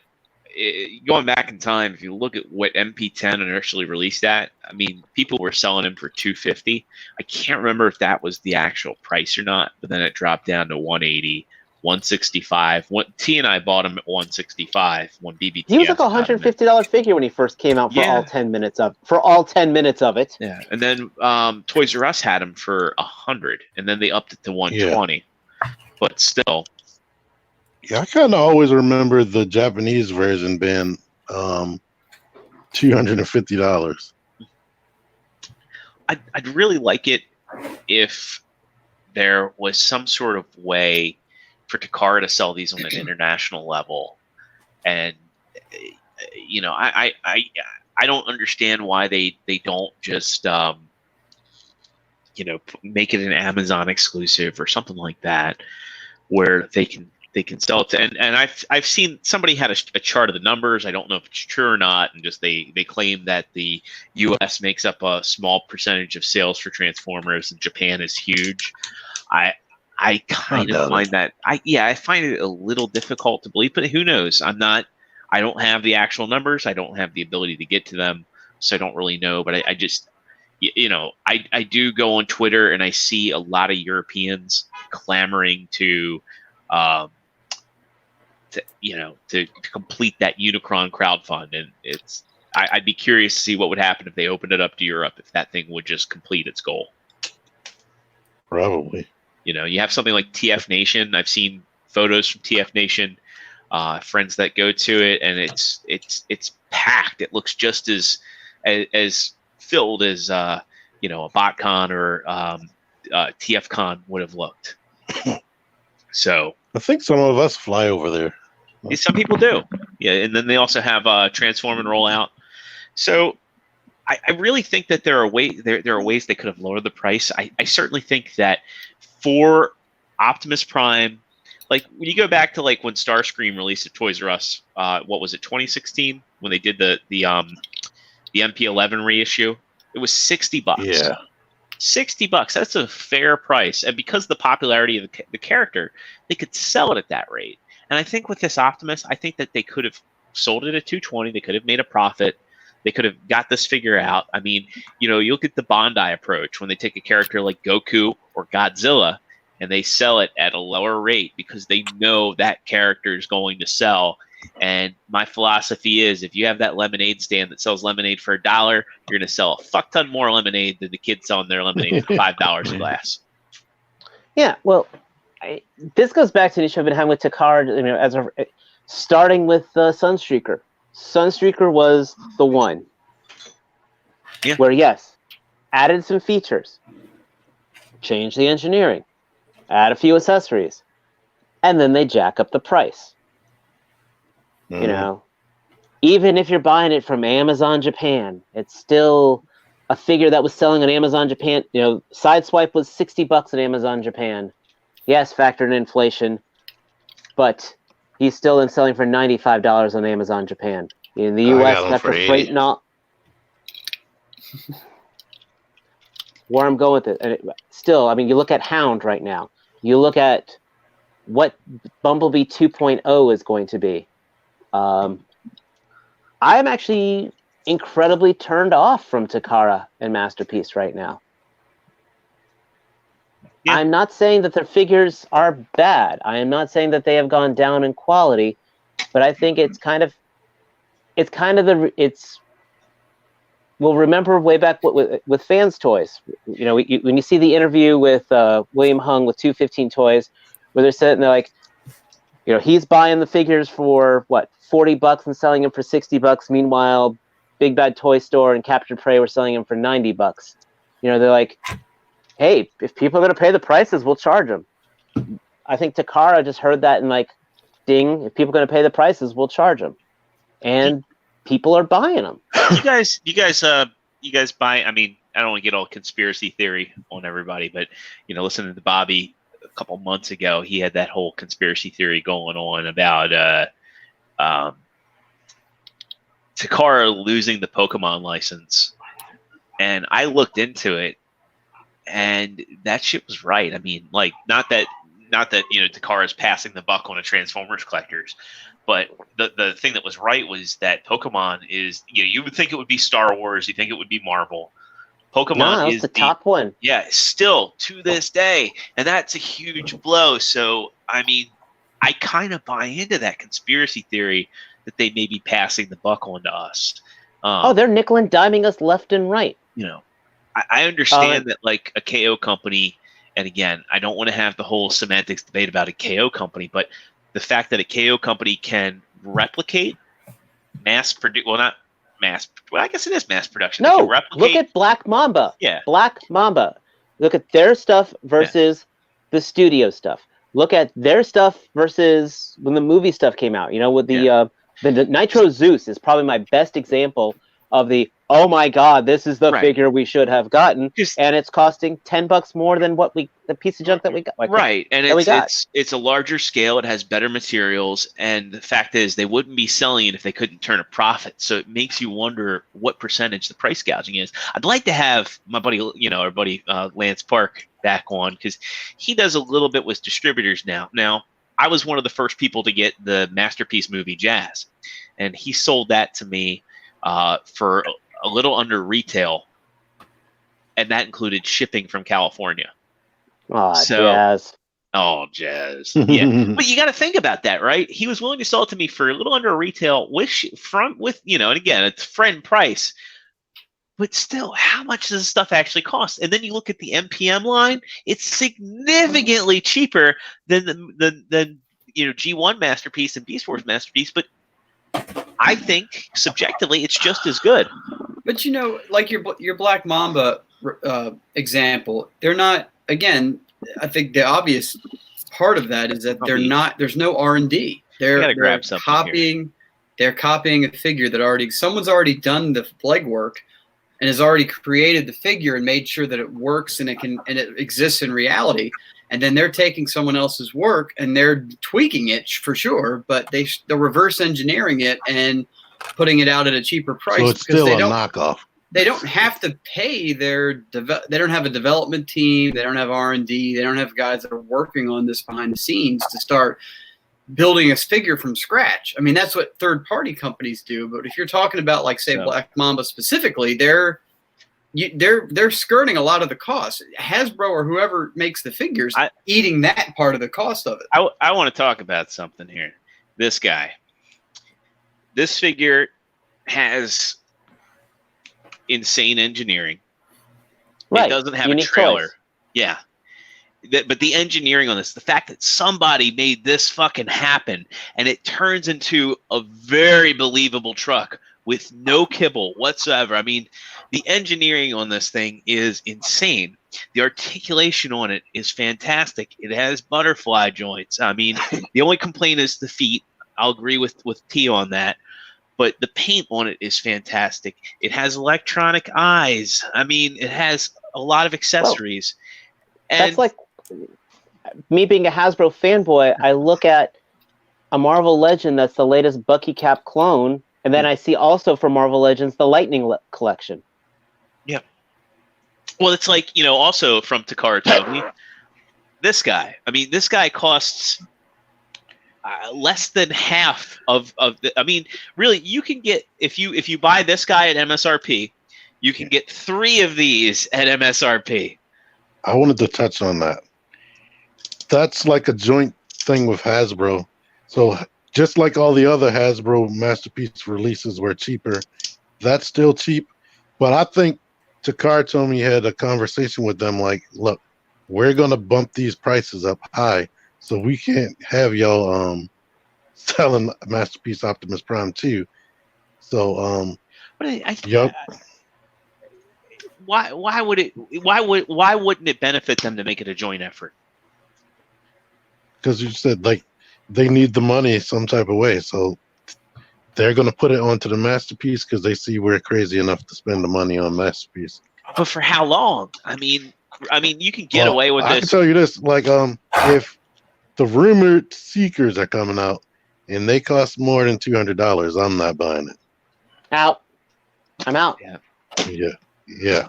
going back in time, if you look at what MP10 initially released at, I mean, people were selling him for $250. I can't remember if that was the actual price or not, but then it dropped down to $180, $165. T and I bought him at $165 when BBT. He was like a $150 figure when he first came out for all 10 minutes of it. Yeah, and then Toys R Us had him for $100, and then they upped it to $120. Yeah. But still. Yeah, I kind of always remember the Japanese version being $250. I'd really like it if there was some sort of way for Takara to sell these on an international level, and you know, I don't understand why they don't just make it an Amazon exclusive or something like that, where they can sell it to. And I've seen somebody had a chart of the numbers. I don't know if it's true or not, and just they claim that the U.S. makes up a small percentage of sales for Transformers, and Japan is huge. I kind of find that I find it a little difficult to believe, but who knows? I don't have the actual numbers. I don't have the ability to get to them, so I don't really know. But I just, I do go on Twitter and I see a lot of Europeans clamoring to complete that Unicron crowdfund, and I'd be curious to see what would happen if they opened it up to Europe, if that thing would just complete its goal. Probably. You have something like TF Nation. I've seen photos from TF Nation, friends that go to it, and it's packed. It looks just as filled as a BotCon or TFCon would have looked. So I think some of us fly over there. some people do, yeah. And then they also have Transform and Rollout. So I really think that there are ways they could have lowered the price. I certainly think that for Optimus Prime, like when you go back to like when Starscream released at Toys R Us, what was it, 2016, when they did the MP11 reissue, it was $60. Yeah. $60. That's a fair price, and because of the popularity of the character, they could sell it at that rate. And I think with this Optimus, I think that they could have sold it at $220. They could have made a profit. They could have got this figure out. I mean, you'll get the Bandai approach when they take a character like Goku or Godzilla and they sell it at a lower rate because they know that character is going to sell. And my philosophy is, if you have that lemonade stand that sells lemonade for $1, you're going to sell a fuck ton more lemonade than the kids selling their lemonade for $5 a glass. Yeah, well, this goes back to the issue I've been having with Takara, starting with Sunstreaker. Sunstreaker was the one. Yeah. Where, yes, added some features, changed the engineering, add a few accessories, and then they jack up the price. Mhm. Even if you're buying it from Amazon Japan, it's still a figure that was selling on Amazon Japan. Sideswipe was $60 at Amazon Japan. Yes, factored in inflation, but he's still in selling for $95 on Amazon Japan. In the U.S., got him after for freight $80. and all. Where I'm going with it, and still, I mean, you look at Hound right now. You look at what Bumblebee 2.0 is going to be. I am actually incredibly turned off from Takara and Masterpiece right now. Yeah. I'm not saying that their figures are bad. I am not saying that they have gone down in quality, but I think we'll remember way back with Fans Toys. When you see the interview with William Hung with 215 Toys, where they're sitting there like, he's buying the figures for what, $40 and selling them for $60. Meanwhile, Big Bad Toy Store and Captain Prey were selling them for $90. They're like, hey, if people are going to pay the prices, we'll charge them. I think Takara just heard that and like, ding, if people are going to pay the prices, we'll charge them. And people are buying them. You guys buy, I mean, I don't want to get all conspiracy theory on everybody, but, listening to Bobby a couple months ago, he had that whole conspiracy theory going on about Takara losing the Pokemon license. And I looked into it, and that shit was right. I mean, like, not that Takara's passing the buck on the Transformers collectors, but the thing that was right was that Pokemon is, you would think it would be Star Wars, you think it would be Marvel. Pokemon is the top one. Yeah, still to this day, and that's a huge blow. So, I mean, I kind of buy into that conspiracy theory that they may be passing the buck on to us. They're nickel and diming us left and right. I understand that, like, a KO company, and again, I don't want to have the whole semantics debate about a KO company, but the fact that a KO company can replicate I guess it is mass production. No, look at Black Mamba. Yeah. Black Mamba. Look at their stuff versus the studio stuff. Look at their stuff versus when the movie stuff came out. With the Nitro Zeus is probably my best example of the, oh my God, this is the Right. figure we should have gotten. Just- And it's costing $10 more than the piece of junk that we got. Right, and that we got. it's a larger scale. It has better materials, and the fact is, they wouldn't be selling it if they couldn't turn a profit. So it makes you wonder what percentage the price gouging is. I'd like to have my buddy, our buddy Lance Park back on, because he does a little bit with distributors now. Now, I was one of the first people to get the Masterpiece movie Jazz, and he sold that to me for a little under retail, and that included shipping from California. Jazz. Oh, Jazz. Yeah. But you got to think about that, right? He was willing to sell it to me for a little under retail with and again, it's friend price. But still, how much does this stuff actually cost? And then you look at the MPM line, it's significantly cheaper than the G1 Masterpiece and Beast Wars Masterpiece, but I think subjectively it's just as good. But like your Black Mamba example, they're not. Again, I think the obvious part of that is that they're not. There's no R&D. They're copying. They're copying a figure that someone's already done the legwork and has already created the figure and made sure that it works and it exists in reality. And then they're taking someone else's work and they're tweaking it for sure, but they're reverse engineering it and putting it out at a cheaper price. So it's still a knockoff. They don't have to pay they don't have a development team. They don't have R&D. They don't have guys that are working on this behind the scenes to start building a figure from scratch. I mean, that's what third-party companies do. But if you're talking about, like, say, Black Mamba specifically, they're skirting a lot of the costs. Hasbro or whoever makes the figures eating that part of the cost of it. I want to talk about something here. This guy. This figure has insane engineering. Right. It doesn't have Unique a trailer. toys. Yeah. But the engineering on this, the fact that somebody made this fucking happen and it turns into a very believable truck with no kibble whatsoever. I mean, the engineering on this thing is insane. The articulation on it is fantastic. It has butterfly joints. I mean, the only complaint is the feet. I'll agree with T on that. But the paint on it is fantastic. It has electronic eyes. I mean, it has a lot of accessories. Well, that's like me being a Hasbro fanboy. I look at a Marvel Legend that's the latest Bucky Cap clone, and then I see also for Marvel Legends the Lightning collection. Yeah. Well, it's like, also from Takara Tomy, this guy. I mean, this guy costs less than half of the. I mean, really, you can get if you buy this guy at MSRP, you can get 3 of these at MSRP. I wanted to touch on that. That's like a joint thing with Hasbro. So just like all the other Hasbro Masterpiece releases were cheaper, that's still cheap. But I think Takara Tomy had a conversation with them like, look, we're going to bump these prices up high. So we can't have y'all selling Masterpiece Optimus Prime 2. So why wouldn't it benefit them to make it a joint effort? Because you said like they need the money some type of way. So they're going to put it onto the Masterpiece because they see we're crazy enough to spend the money on Masterpiece. But for how long? I mean you can get away with this. I can tell you this, like if the rumored Seekers are coming out and they cost more than $200, I'm not buying it. Out. I'm out. Yeah.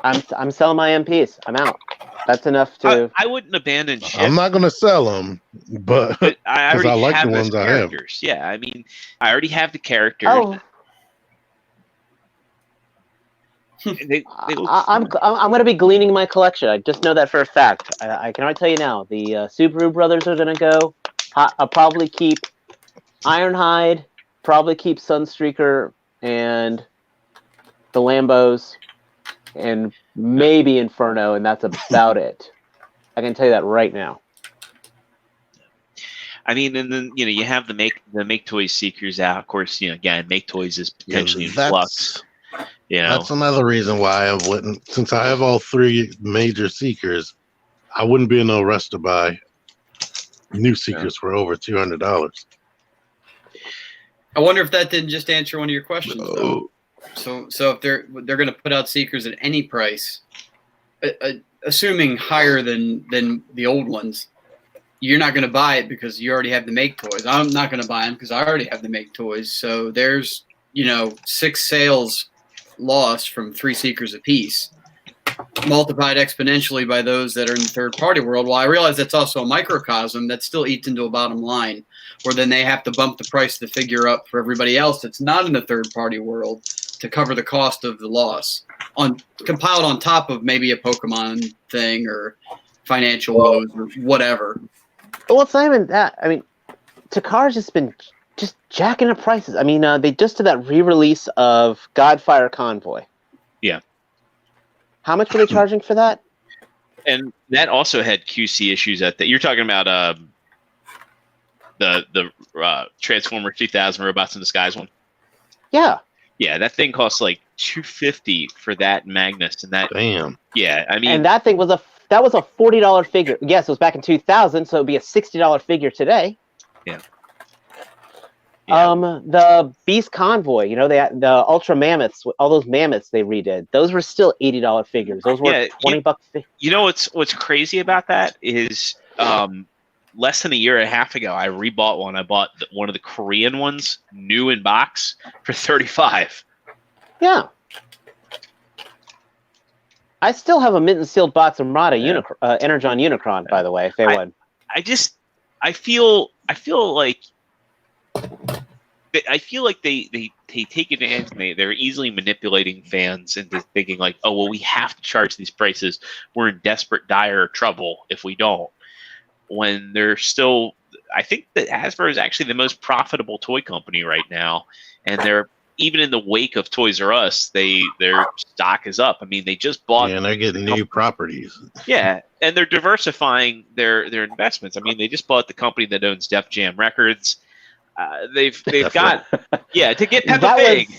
I'm selling my MPs. I'm out. That's enough to. I wouldn't abandon ship. I'm not going to sell them, but I already I like have the ones those characters. I have. Yeah, I mean, I already have the characters. Oh. I'm going to be gleaning my collection. I just know that for a fact. I can already tell you now. The Subaru brothers are going to go. I'll probably keep Ironhide, probably keep Sunstreaker and the Lambos, and maybe Inferno, and that's about it. I can tell you that right now. I mean, and then you have the Make Toys Seekers out. Of course, again, Make Toys is potentially in flux. That's another reason why I wouldn't. Since I have all 3 major Seekers, I wouldn't be in no rush to buy new Seekers for over $200. I wonder if that didn't just answer one of your questions. Though. So if they're going to put out Seekers at any price, assuming higher than the old ones, you're not going to buy it because you already have the make toys. I'm not going to buy them because I already have the make toys. So there's 6 sales lost from 3 Seekers apiece, multiplied exponentially by those that are in the third-party world. Well, I realize that's also a microcosm that still eats into a bottom line, where then they have to bump the price of the figure up for everybody else that's not in the third-party world to cover the cost of the loss, compiled on top of maybe a Pokemon thing or financial woes or whatever. Well, it's not even that. I mean, Takara's just been just jacking up prices. I mean, they just did that re-release of Godfire Convoy. Yeah. How much were they charging for that? And that also had QC issues at that. You're talking about the Transformer 2000 Robots in Disguise one. Yeah. Yeah, that thing costs like $250 for that Magnus, and that. Damn. Yeah, I mean, And that thing was a $40 figure. Yes, it was back in 2000, so it'd be a $60 figure today. Yeah. The Beast Convoy, the Ultra Mammoths, all those mammoths they redid, those were still $80 figures. Those were $20. You know what's crazy about that is less than a year and a half ago, I rebought one. I bought one of the Korean ones, new in box, for $35. Yeah. I still have a mint and sealed box of Murata Energon Unicron, by the way, if anyone. I feel like they take advantage. They're easily manipulating fans into thinking like, oh well, we have to charge these prices. We're in desperate, dire trouble if we don't. When they're still, I think that Hasbro is actually the most profitable toy company right now, and they're even in the wake of Toys R Us, their stock is up. I mean, they just bought. Yeah, and they're getting new properties. Yeah, and they're diversifying their investments. I mean, they just bought the company that owns Def Jam Records. They've got to get Peppa Pig.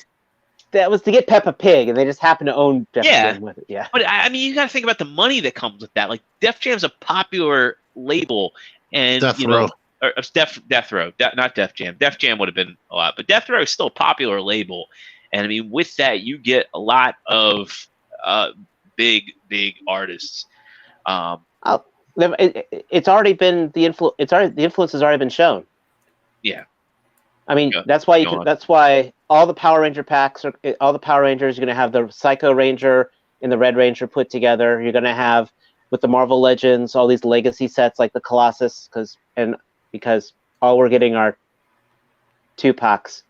That was to get Peppa Pig, and they just happen to own Def Jam with it. Yeah, but I mean, you got to think about the money that comes with that. Like Def Jam's a popular label, and Death Row. Or Death Row, not Def Jam. Def Jam would have been a lot, but Death Row is still a popular label, and I mean, with that, you get a lot of big artists. It's already been the influence has already been shown. Yeah. I mean, that's why that's why all the Power Ranger packs all the Power Rangers, you're going to have the Psycho Ranger and the Red Ranger put together. You're going to have with the Marvel Legends all these legacy sets like the Colossus because all we're getting are 2-packs.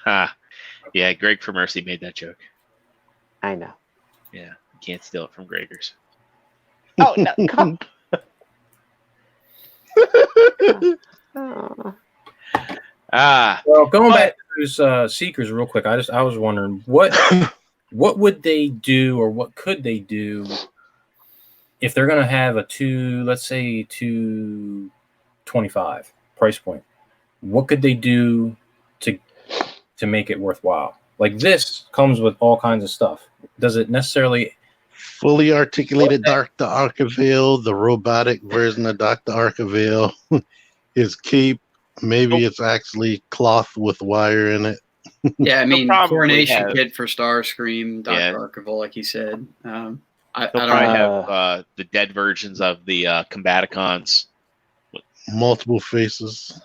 Yeah, Greg for Mercy made that joke. I know. Yeah, you can't steal it from Gregors. Oh no! Come. Well, going back to those Seekers real quick, I was wondering what would they do or what could they do if they're going to have let's say 225 price point. What could they do to make it worthwhile? Like this comes with all kinds of stuff. Does it necessarily fully articulated Dr. Arkaville, the robotic version of Dr. Arkaville, his cape? Maybe it's actually cloth with wire in it. Yeah, I mean, Coronation Kid for Starscream, Dr. Arkaville, like he said. I don't have the dead versions of the Combaticons. Multiple faces.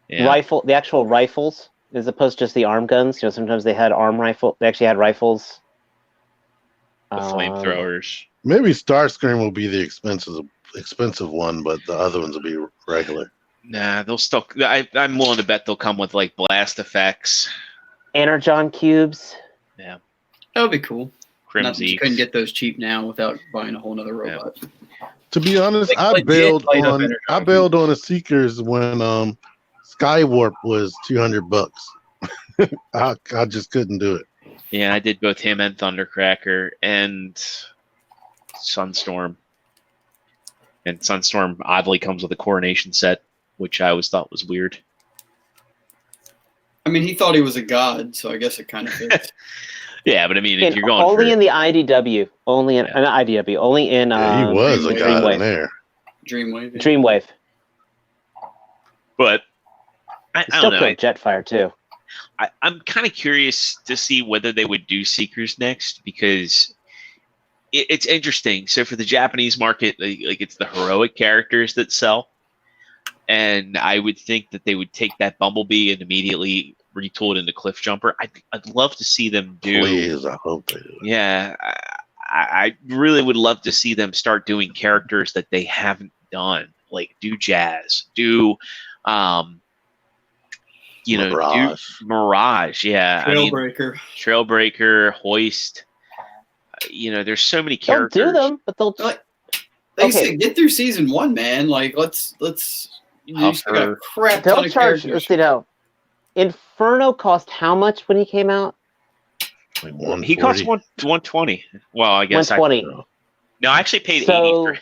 Yeah. The actual rifles, as opposed to just the arm guns. Sometimes they had they actually had rifles. The flamethrowers. Maybe Starscream will be the expensive one, but the other ones will be regular. Nah, they'll still. I'm willing to bet they'll come with like blast effects, Energon cubes. Yeah, that would be cool. Crimson. You couldn't get those cheap now without buying a whole nother robot. Yeah. To be honest, I bailed on the Seekers when Skywarp was $200. I just couldn't do it. Yeah, I did both him and Thundercracker and Sunstorm. And Sunstorm oddly comes with a Coronation set, which I always thought was weird. I mean, he thought he was a god, so I guess it kind of fits. Yeah, but I mean, if you're going only in the IDW, only in he was a god in there. Dreamwave. Dreamwave. But I don't know. Jetfire too. I'm kind of curious to see whether they would do Seekers next, because it's interesting. So for the Japanese market, like it's the heroic characters that sell, and I would think that they would take that Bumblebee and immediately retool it into Cliff Jumper. I'd love to see them do. Please, I hope they do. Yeah, I really would love to see them start doing characters that they haven't done, like do Jazz, do, Mirage. do Mirage. Yeah, Trailbreaker. Trailbreaker, Hoist. There's so many They'll characters. do them, but they'll. Like Okay. said, get through season 1, man. Like let's. You still got a crap ton They'll of charge. characters. Inferno cost how much when he came out? Like He cost 140. 120. Well, I guess 120. No, I actually paid 80 So,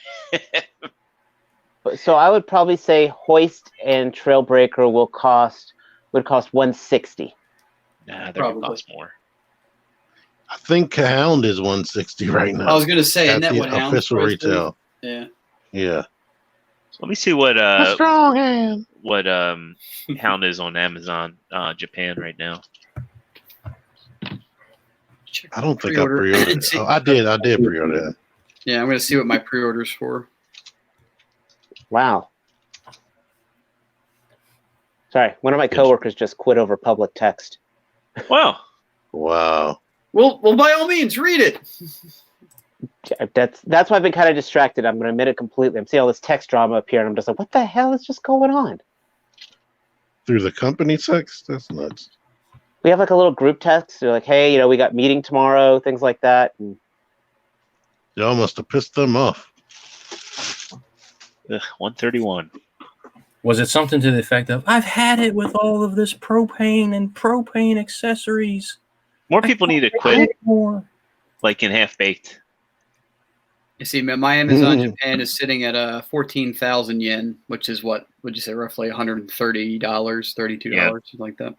for. so I would probably say Hoist and Trailbreaker would cost 160. Nah, they're Probably. gonna cost more. I think Hound is 160 right now. I was gonna say, isn't at that the what Hound's official supposed to be? retail. Yeah. Yeah. So let me see what A strong hand. Hound is on Amazon Japan right now. Check I don't think I pre-order. pre-ordered. See- Oh, I did pre-order that. Yeah, I'm gonna see what my pre-order's for. Wow. Sorry, one of my coworkers just quit over public text. Wow. Wow. Well, by all means, read it. That's why I've been kind of distracted. I'm going to admit it completely. I'm seeing all this text drama up here, and I'm just like, what the hell is just going on? Through the company text? That's nuts. We have like a little group text. They're like, hey, we got meeting tomorrow, things like that. And Y'all must have pissed them off. Ugh, 131. Was it something to the effect of, I've had it with all of this propane and propane accessories. More people need to I quit, can't more. like in Half Baked. You see, my Amazon Japan is sitting at 14,000 yen, which is what would you say, roughly $130, $32, Yeah. something like that.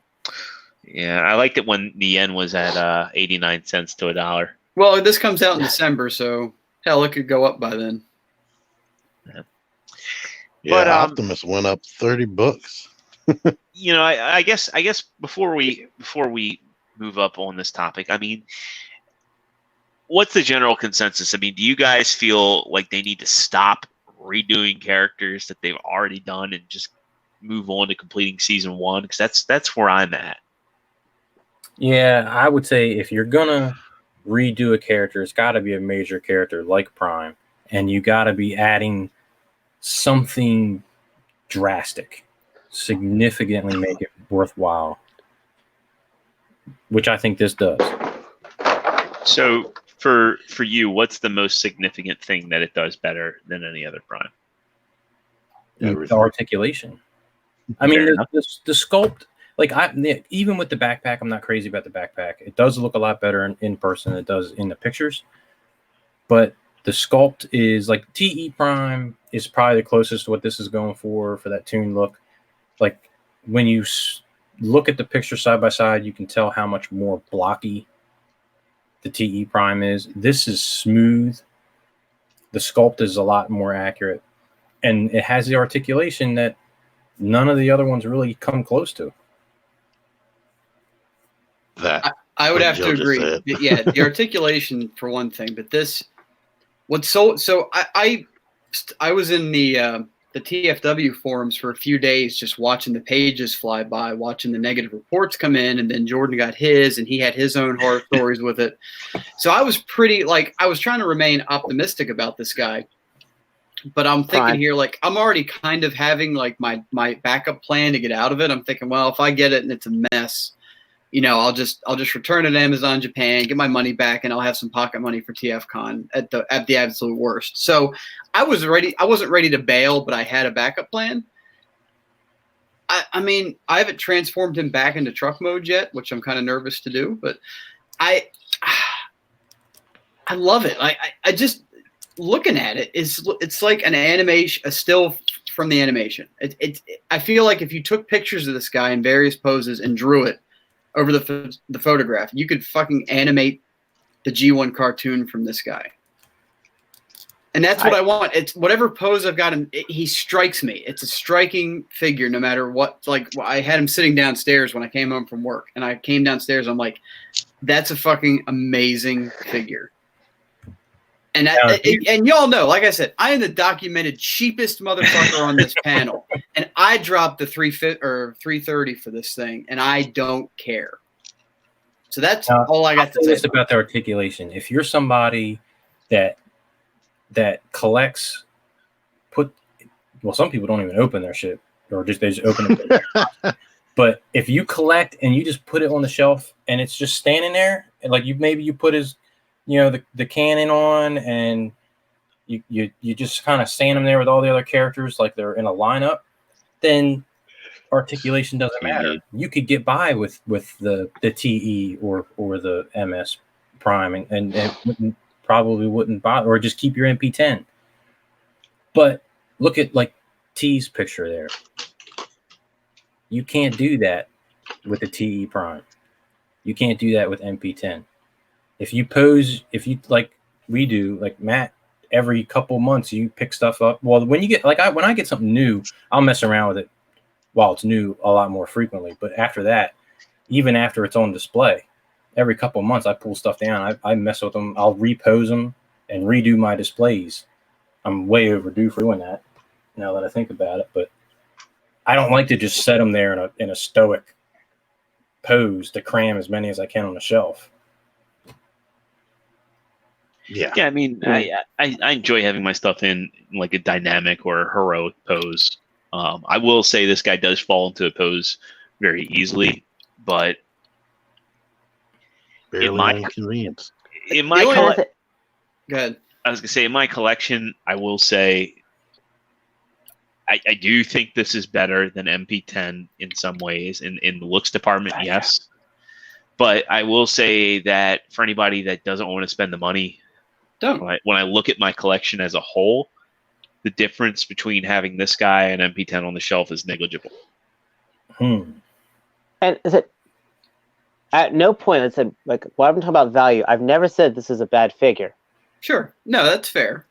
Yeah, I liked it when the yen was at 89 cents to $1. Well, this comes out in December, so hell, it could go up by then. Yeah, But, Optimus went up $30. I guess before we move up on this topic, I mean, what's the general consensus? I mean, do you guys feel like they need to stop redoing characters that they've already done and just move on to completing season 1? Because that's where I'm at. Yeah, I would say if you're gonna redo a character, it's got to be a major character like Prime, and you got to be adding something drastic, significantly make it worthwhile, which I think this does. So for you, what's the most significant thing that it does better than any other Prime? The articulation. I mean, Fair the sculpt. Like even with the backpack, I'm not crazy about the backpack. It does look a lot better in person than it does in the pictures. But the sculpt is like TE Prime is probably the closest to what this is going for that toon look. Like when you look at the picture side by side, you can tell how much more blocky the TE Prime is. This is smooth. The sculpt is a lot more accurate, and it has the articulation that none of the other ones really come close to. That I would What have to Joe just agree. said. Yeah, the articulation for one thing, but I was in the TFW forums for a few days just watching the pages fly by, watching the negative reports come in, and then Jordan got his, and he had his own horror stories with it. So I was I was trying to remain optimistic about this guy. But I'm thinking here, like, I'm already kind of having like my backup plan to get out of it. I'm thinking, well, if I get it and it's a mess, I'll just return it to Amazon Japan, get my money back, and I'll have some pocket money for TFCon at the absolute worst. So I wasn't ready to bail, but I had a backup plan. I mean, I haven't transformed him back into truck mode yet, which I'm kind of nervous to do, but I love it. I just looking at it it's like an animation, a still from the animation. I feel like if you took pictures of this guy in various poses and drew it over the photograph, you could fucking animate the G1 cartoon from this guy. And that's what I want. It's whatever pose I've got him. He strikes me. It's a striking figure, no matter what. Like I had him sitting downstairs when I came home from work, and I came downstairs. I'm like, that's a fucking amazing figure. And and y'all know, like I said, I am the documented cheapest motherfucker on this panel, and I dropped the $330 for this thing, and I don't care. So that's all I got to say. It's about the articulation. If you're somebody that collects, some people don't even open their shit, or they just open it. But if you collect and you just put it on the shelf and it's just standing there, and like you put his, the cannon on, and you just kind of stand them there with all the other characters like they're in a lineup, then articulation doesn't matter. You could get by with the TE or the MS Prime, and it probably wouldn't bother, or just keep your MP10. But look at like T's picture there. You can't do that with the TE Prime. You can't do that with MP10. If you like we do, like Matt, every couple months you pick stuff up. Well, when you get when I get something new, I'll mess around with it while it's new a lot more frequently. But after that, even after it's on display, every couple of months I pull stuff down. I mess with them. I'll repose them and redo my displays. I'm way overdue for doing that now that I think about it. But I don't like to just set them there in a stoic pose to cram as many as I can on the shelf. Yeah. I mean, I enjoy having my stuff in like a dynamic or heroic pose. I will say this guy does fall into a pose very easily, but Barely in my inconvenience. Go ahead. I was gonna say in my collection, I will say I do think this is better than MP10 in some ways. In the looks department, yes. But I will say that for anybody that doesn't want to spend the money, when I look at my collection as a whole, the difference between having this guy and MP10 on the shelf is negligible. And is it at no point I said, like, when I'm talking about value, I've never said this is a bad figure. Sure. No, that's fair.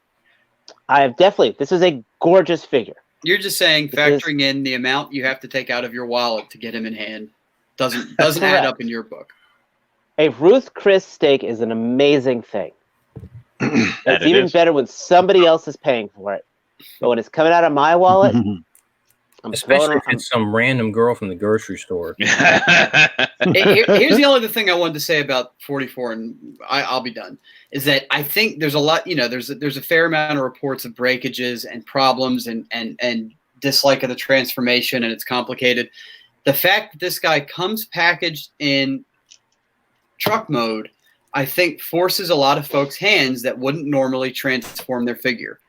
This is a gorgeous figure. You're just saying factoring in the amount you have to take out of your wallet to get him in hand doesn't add up in your book. A Ruth Chris steak is an amazing thing. It's even better when somebody else is paying for it. But when it's coming out of my wallet, especially if it's some random girl from the grocery store. Here's the only thing I wanted to say about 44, and I'll be done, is that I think there's a lot, there's a fair amount of reports of breakages and problems and dislike of the transformation, and it's complicated. The fact that this guy comes packaged in truck mode, I think forces a lot of folks' hands that wouldn't normally transform their figure.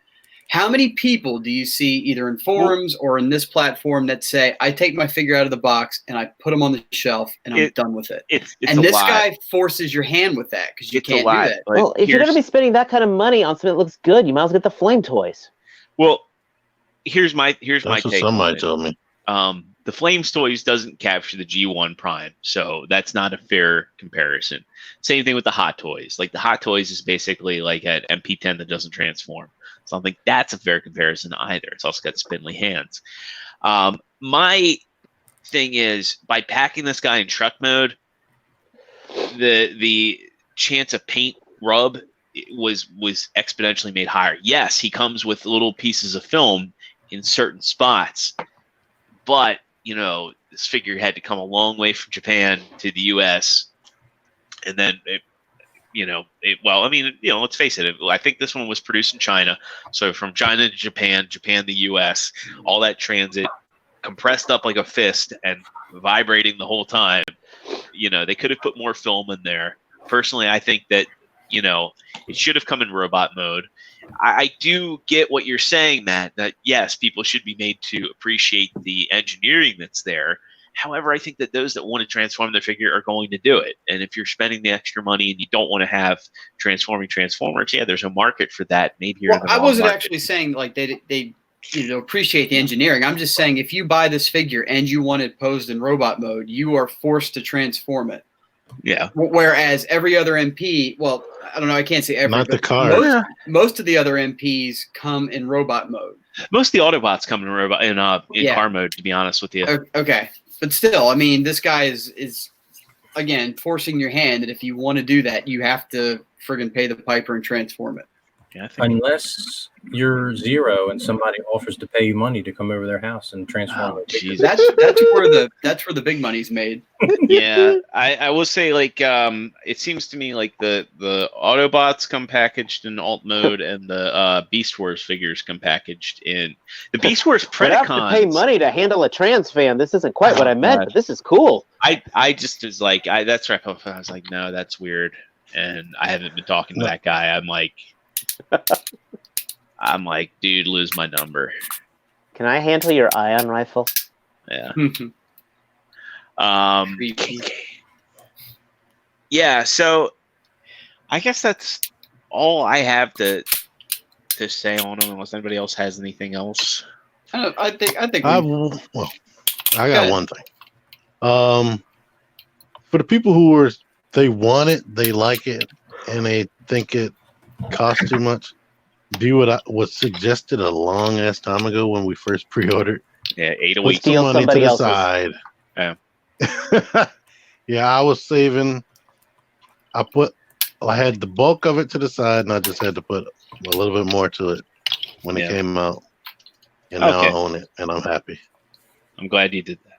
How many people do you see either in forums or in this platform that say, I take my figure out of the box and I put them on the shelf and I'm done with it? And this guy forces your hand with that because you can't do that. Well, if you're going to be spending that kind of money on something that looks good, you might as well get the flame toys. Well, here's my take. Somebody told me. The Flames toys doesn't capture the G1 Prime, so that's not a fair comparison. Same thing with the Hot Toys. Like the Hot Toys is basically like an MP10 that doesn't transform. So I don't think that's a fair comparison either. It's also got spindly hands. My thing is, by packing this guy in truck mode, the chance of paint rub was exponentially made higher. Yes, he comes with little pieces of film in certain spots, but this figure had to come a long way from Japan to the U.S. and then let's face it. I think this one was produced in China. So from China to Japan, Japan to U.S., all that transit compressed up like a fist and vibrating the whole time. They could have put more film in there. Personally, I think that, it should have come in robot mode. I do get what you're saying, Matt, that yes, people should be made to appreciate the engineering that's there. However, I think that those that want to transform their figure are going to do it. And if you're spending the extra money and you don't want to have transforming Transformers, there's a market for that. Maybe you're in the wrong wasn't market. Actually saying like they appreciate the engineering. I'm just saying if you buy this figure and you want it posed in robot mode, you are forced to transform it. Yeah. Whereas every other MP, well, I don't know, I can't say every, Not the but card. most of the other MPs come in robot mode. Most of the Autobots come in robot in Yeah. car mode, to be honest with you. Okay, but still, I mean, this guy is again forcing your hand that if you want to do that, you have to friggin' pay the piper and transform it. Yeah, I think Unless you're Zero and somebody offers to pay you money to come over their house and transform Oh, it. Jesus. That's where the big money's made. Yeah, I will say, like, it seems to me like the Autobots come packaged in alt mode, and the Beast Wars figures come packaged in the Beast Wars But I have to pay Predacons. money to handle a trans fan. This isn't quite what Oh, I meant, God. but this is cool. I just was like, that's right. I was like, no, that's weird, and I haven't been talking to that guy. I'm like, dude, lose my number. Can I handle your ion rifle? Yeah. Creepy. Yeah, so I guess that's all I have to say on them, unless anybody else has anything else. I think I we, got one thing. For the people who they want it, they like it, and they think it costs too much. Do what was suggested a long ass time ago when we first pre-ordered. Yeah, 8 a Put week. some Steal money to somebody the else's. side. Yeah. Yeah, I was saving. I had the bulk of it to the side, and I just had to put a little bit more to it when it came out. And now I Okay. own it, and I'm happy. I'm glad you did that.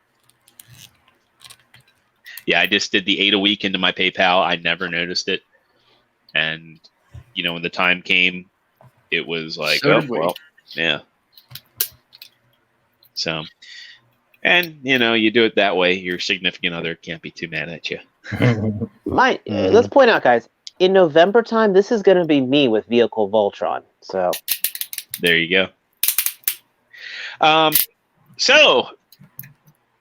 Yeah, I just did the 8 a week into my PayPal. I never noticed it. And, when the time came, it was like, So did we. well, yeah. So, and, you do it that way, your significant other can't be too mad at you. Let's point out, guys, in November time, this is going to be me with Vehicle Voltron. So There you go. So,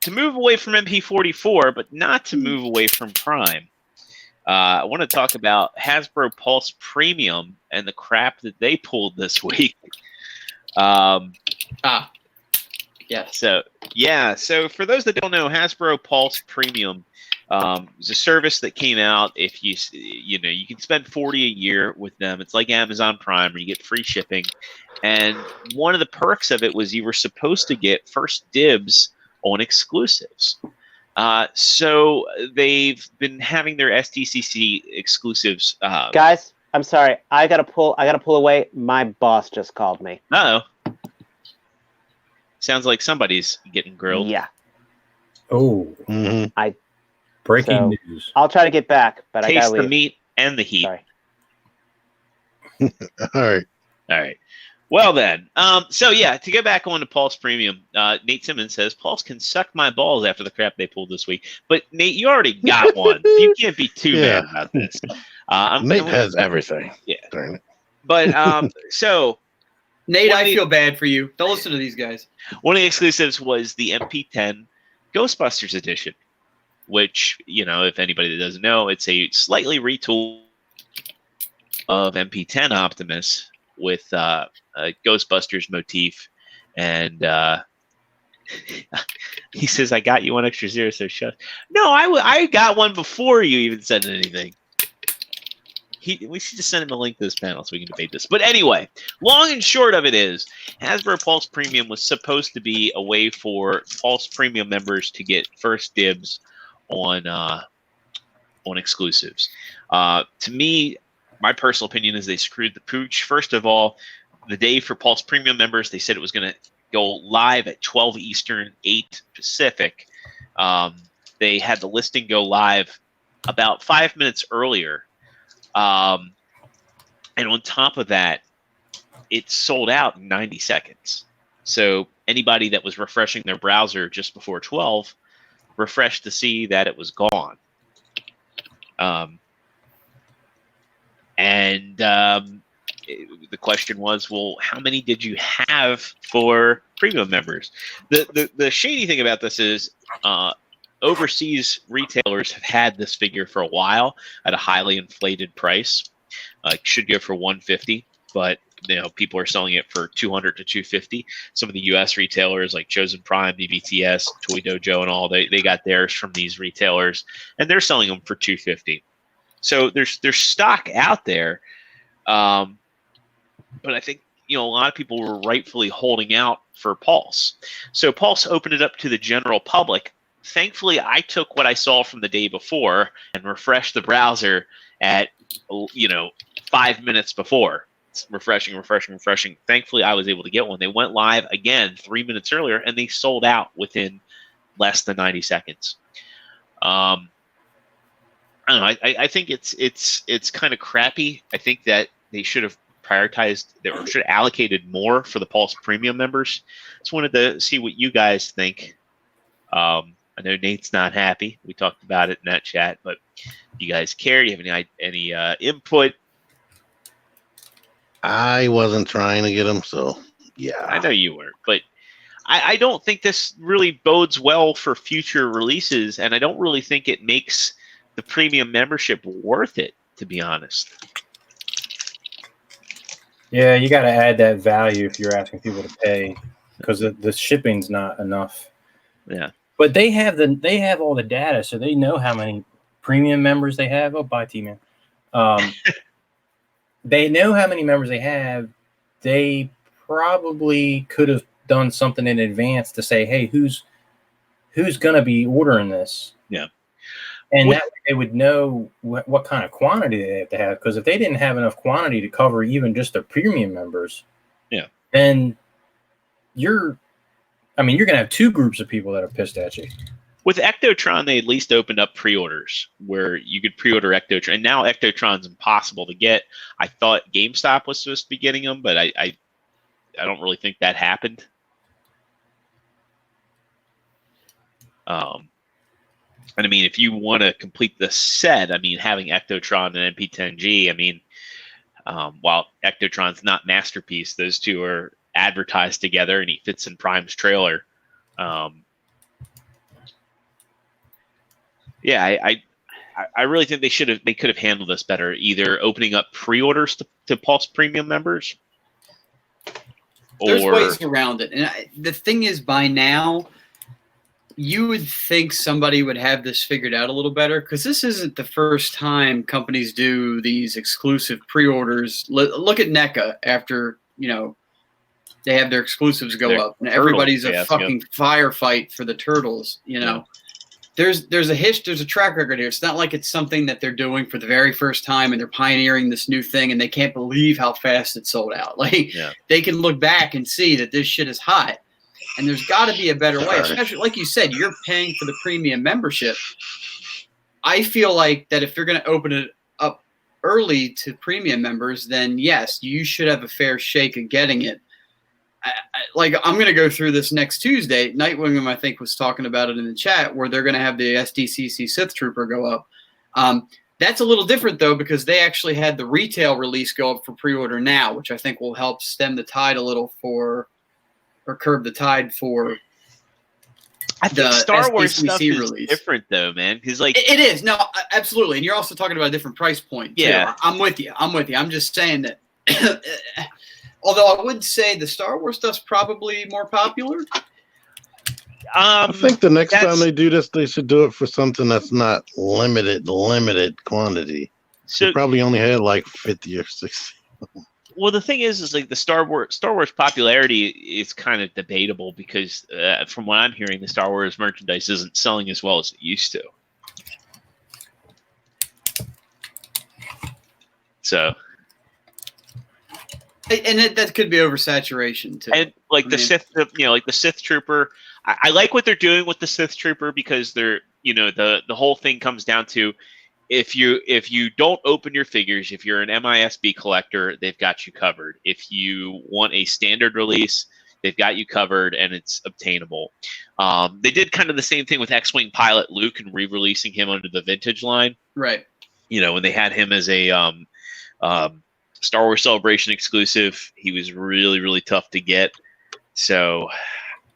to move away from MP44, but not to move away from Prime, I want to talk about Hasbro Pulse Premium and the crap that they pulled this week. yes. So for those that don't know, Hasbro Pulse Premium is a service that came out. If you can spend $40 a year with them. It's like Amazon Prime, where you get free shipping. And one of the perks of it was you were supposed to get first dibs on exclusives. So they've been having their STCC exclusives. guys, I'm sorry. I gotta pull away. My boss just called me. Sounds like somebody's getting grilled. Yeah. Oh. Mm-hmm. Breaking news. I'll try to get back, but I Taste gotta the leave. meat and the heat. Sorry. All right. Well then, to get back on to Pulse Premium, Nate Simmons says Pulse can suck my balls after the crap they pulled this week. But Nate, you already got one. You can't be too mad about this. Nate has everything. Yeah. Darn it. But so Nate, I feel bad for you. Don't listen to these guys. one of the exclusives was the MP10 Ghostbusters edition, which, if anybody that doesn't know, it's a slightly retooled of MP10 Optimus with a Ghostbusters motif. And he says, I got you one extra zero, so shut. No, I got one before you even said anything. We should just send him a link to this panel so we can debate this. But anyway, long and short of it is, Hasbro Pulse Premium was supposed to be a way for Pulse Premium members to get first dibs on exclusives. To me, my personal opinion is they screwed the pooch. First of all, the day for Pulse Premium members, they said it was going to go live at 12 Eastern, 8 Pacific. They had the listing go live about 5 minutes earlier. And on top of that, it sold out in 90 seconds. So anybody that was refreshing their browser just before 12 refreshed to see that it was gone. The question was, well, how many did you have for premium members? The shady thing about this is overseas retailers have had this figure for a while at a highly inflated price. It should go for $150, but people are selling it for $200 to $250. Some of the U.S. retailers like Chosen Prime, BBTS, Toy Dojo, and all they got theirs from these retailers, and they're selling them for $250. So there's stock out there, but I think a lot of people were rightfully holding out for Pulse. So Pulse opened it up to the general public. Thankfully, I took what I saw from the day before and refreshed the browser at 5 minutes before. It's refreshing. Thankfully, I was able to get one. They went live again 3 minutes earlier, and they sold out within less than 90 seconds. I don't know. I think it's kind of crappy. I think that they should have prioritized or should have allocated more for the Pulse Premium members. Just wanted to see what you guys think. I know Nate's not happy. We talked about it in that chat, but you guys care? Do you have any input? I wasn't trying to get them, so yeah. I know you weren't, but I don't think this really bodes well for future releases, and I don't really think it makes the premium membership worth it, to be honest. Yeah, you got to add that value if you're asking people to pay, because the shipping's not enough. Yeah. But they have all the data, so they know how many premium members they have. Oh, bye, T-Man. They know how many members they have. They probably could have done something in advance to say, hey, who's going to be ordering this? Yeah. And that way they would know what kind of quantity they have to have. Because if they didn't have enough quantity to cover even just their premium members, then you're going to have two groups of people that are pissed at you. With Ectotron, they at least opened up pre-orders where you could pre-order Ectotron. And now Ectotron's impossible to get. I thought GameStop was supposed to be getting them, but I don't really think that happened. And I mean, if you want to complete the set, I mean, having Ectotron and MP10G, I mean, while Ectotron's not Masterpiece, those two are advertised together, and he fits in Prime's trailer. I really think they could have handled this better, either opening up pre-orders to Pulse Premium members. There's ways around it. And the thing is, by now, you would think somebody would have this figured out a little better, because this isn't the first time companies do these exclusive pre-orders. Look at NECA after, they have their exclusives go up, and everybody's a fucking firefight for the turtles. There's a track record here. It's not like it's something that they're doing for the very first time and they're pioneering this new thing and they can't believe how fast it sold out. They can look back and see that this shit is hot, and there's got to be a better way. Especially, like you said, you're paying for the premium membership. I feel like that if you're going to open it up early to premium members, then yes, you should have a fair shake of getting it. I'm going to go through this next Tuesday. Nightwing, I think, was talking about it in the chat, where they're going to have the SDCC Sith Trooper go up. That's a little different, though, because they actually had the retail release go up for pre-order now, which I think will help stem the tide a little or curb the tide for I think Star Wars SDCC stuff is release. different, though, man. Because it is. No, absolutely. And you're also talking about a different price point, too. Yeah. I'm with you. I'm just saying that although I would say the Star Wars stuff's probably more popular. I think the next time they do this, they should do it for something that's not limited quantity. So they probably only had like 50 or 60. Well, the thing is like the Star Wars popularity is kind of debatable because from what I'm hearing, the Star Wars merchandise isn't selling as well as it used to. So. And that could be oversaturation too. And Sith, like the Sith Trooper, I like what they're doing with the Sith Trooper because they're, the whole thing comes down to if you don't open your figures, if you're an MISB collector, they've got you covered. If you want a standard release, they've got you covered, and it's obtainable. They did kind of the same thing with X-Wing pilot Luke and re-releasing him under the vintage line, right? When they had him as a Star Wars Celebration exclusive, he was really, really tough to get. So,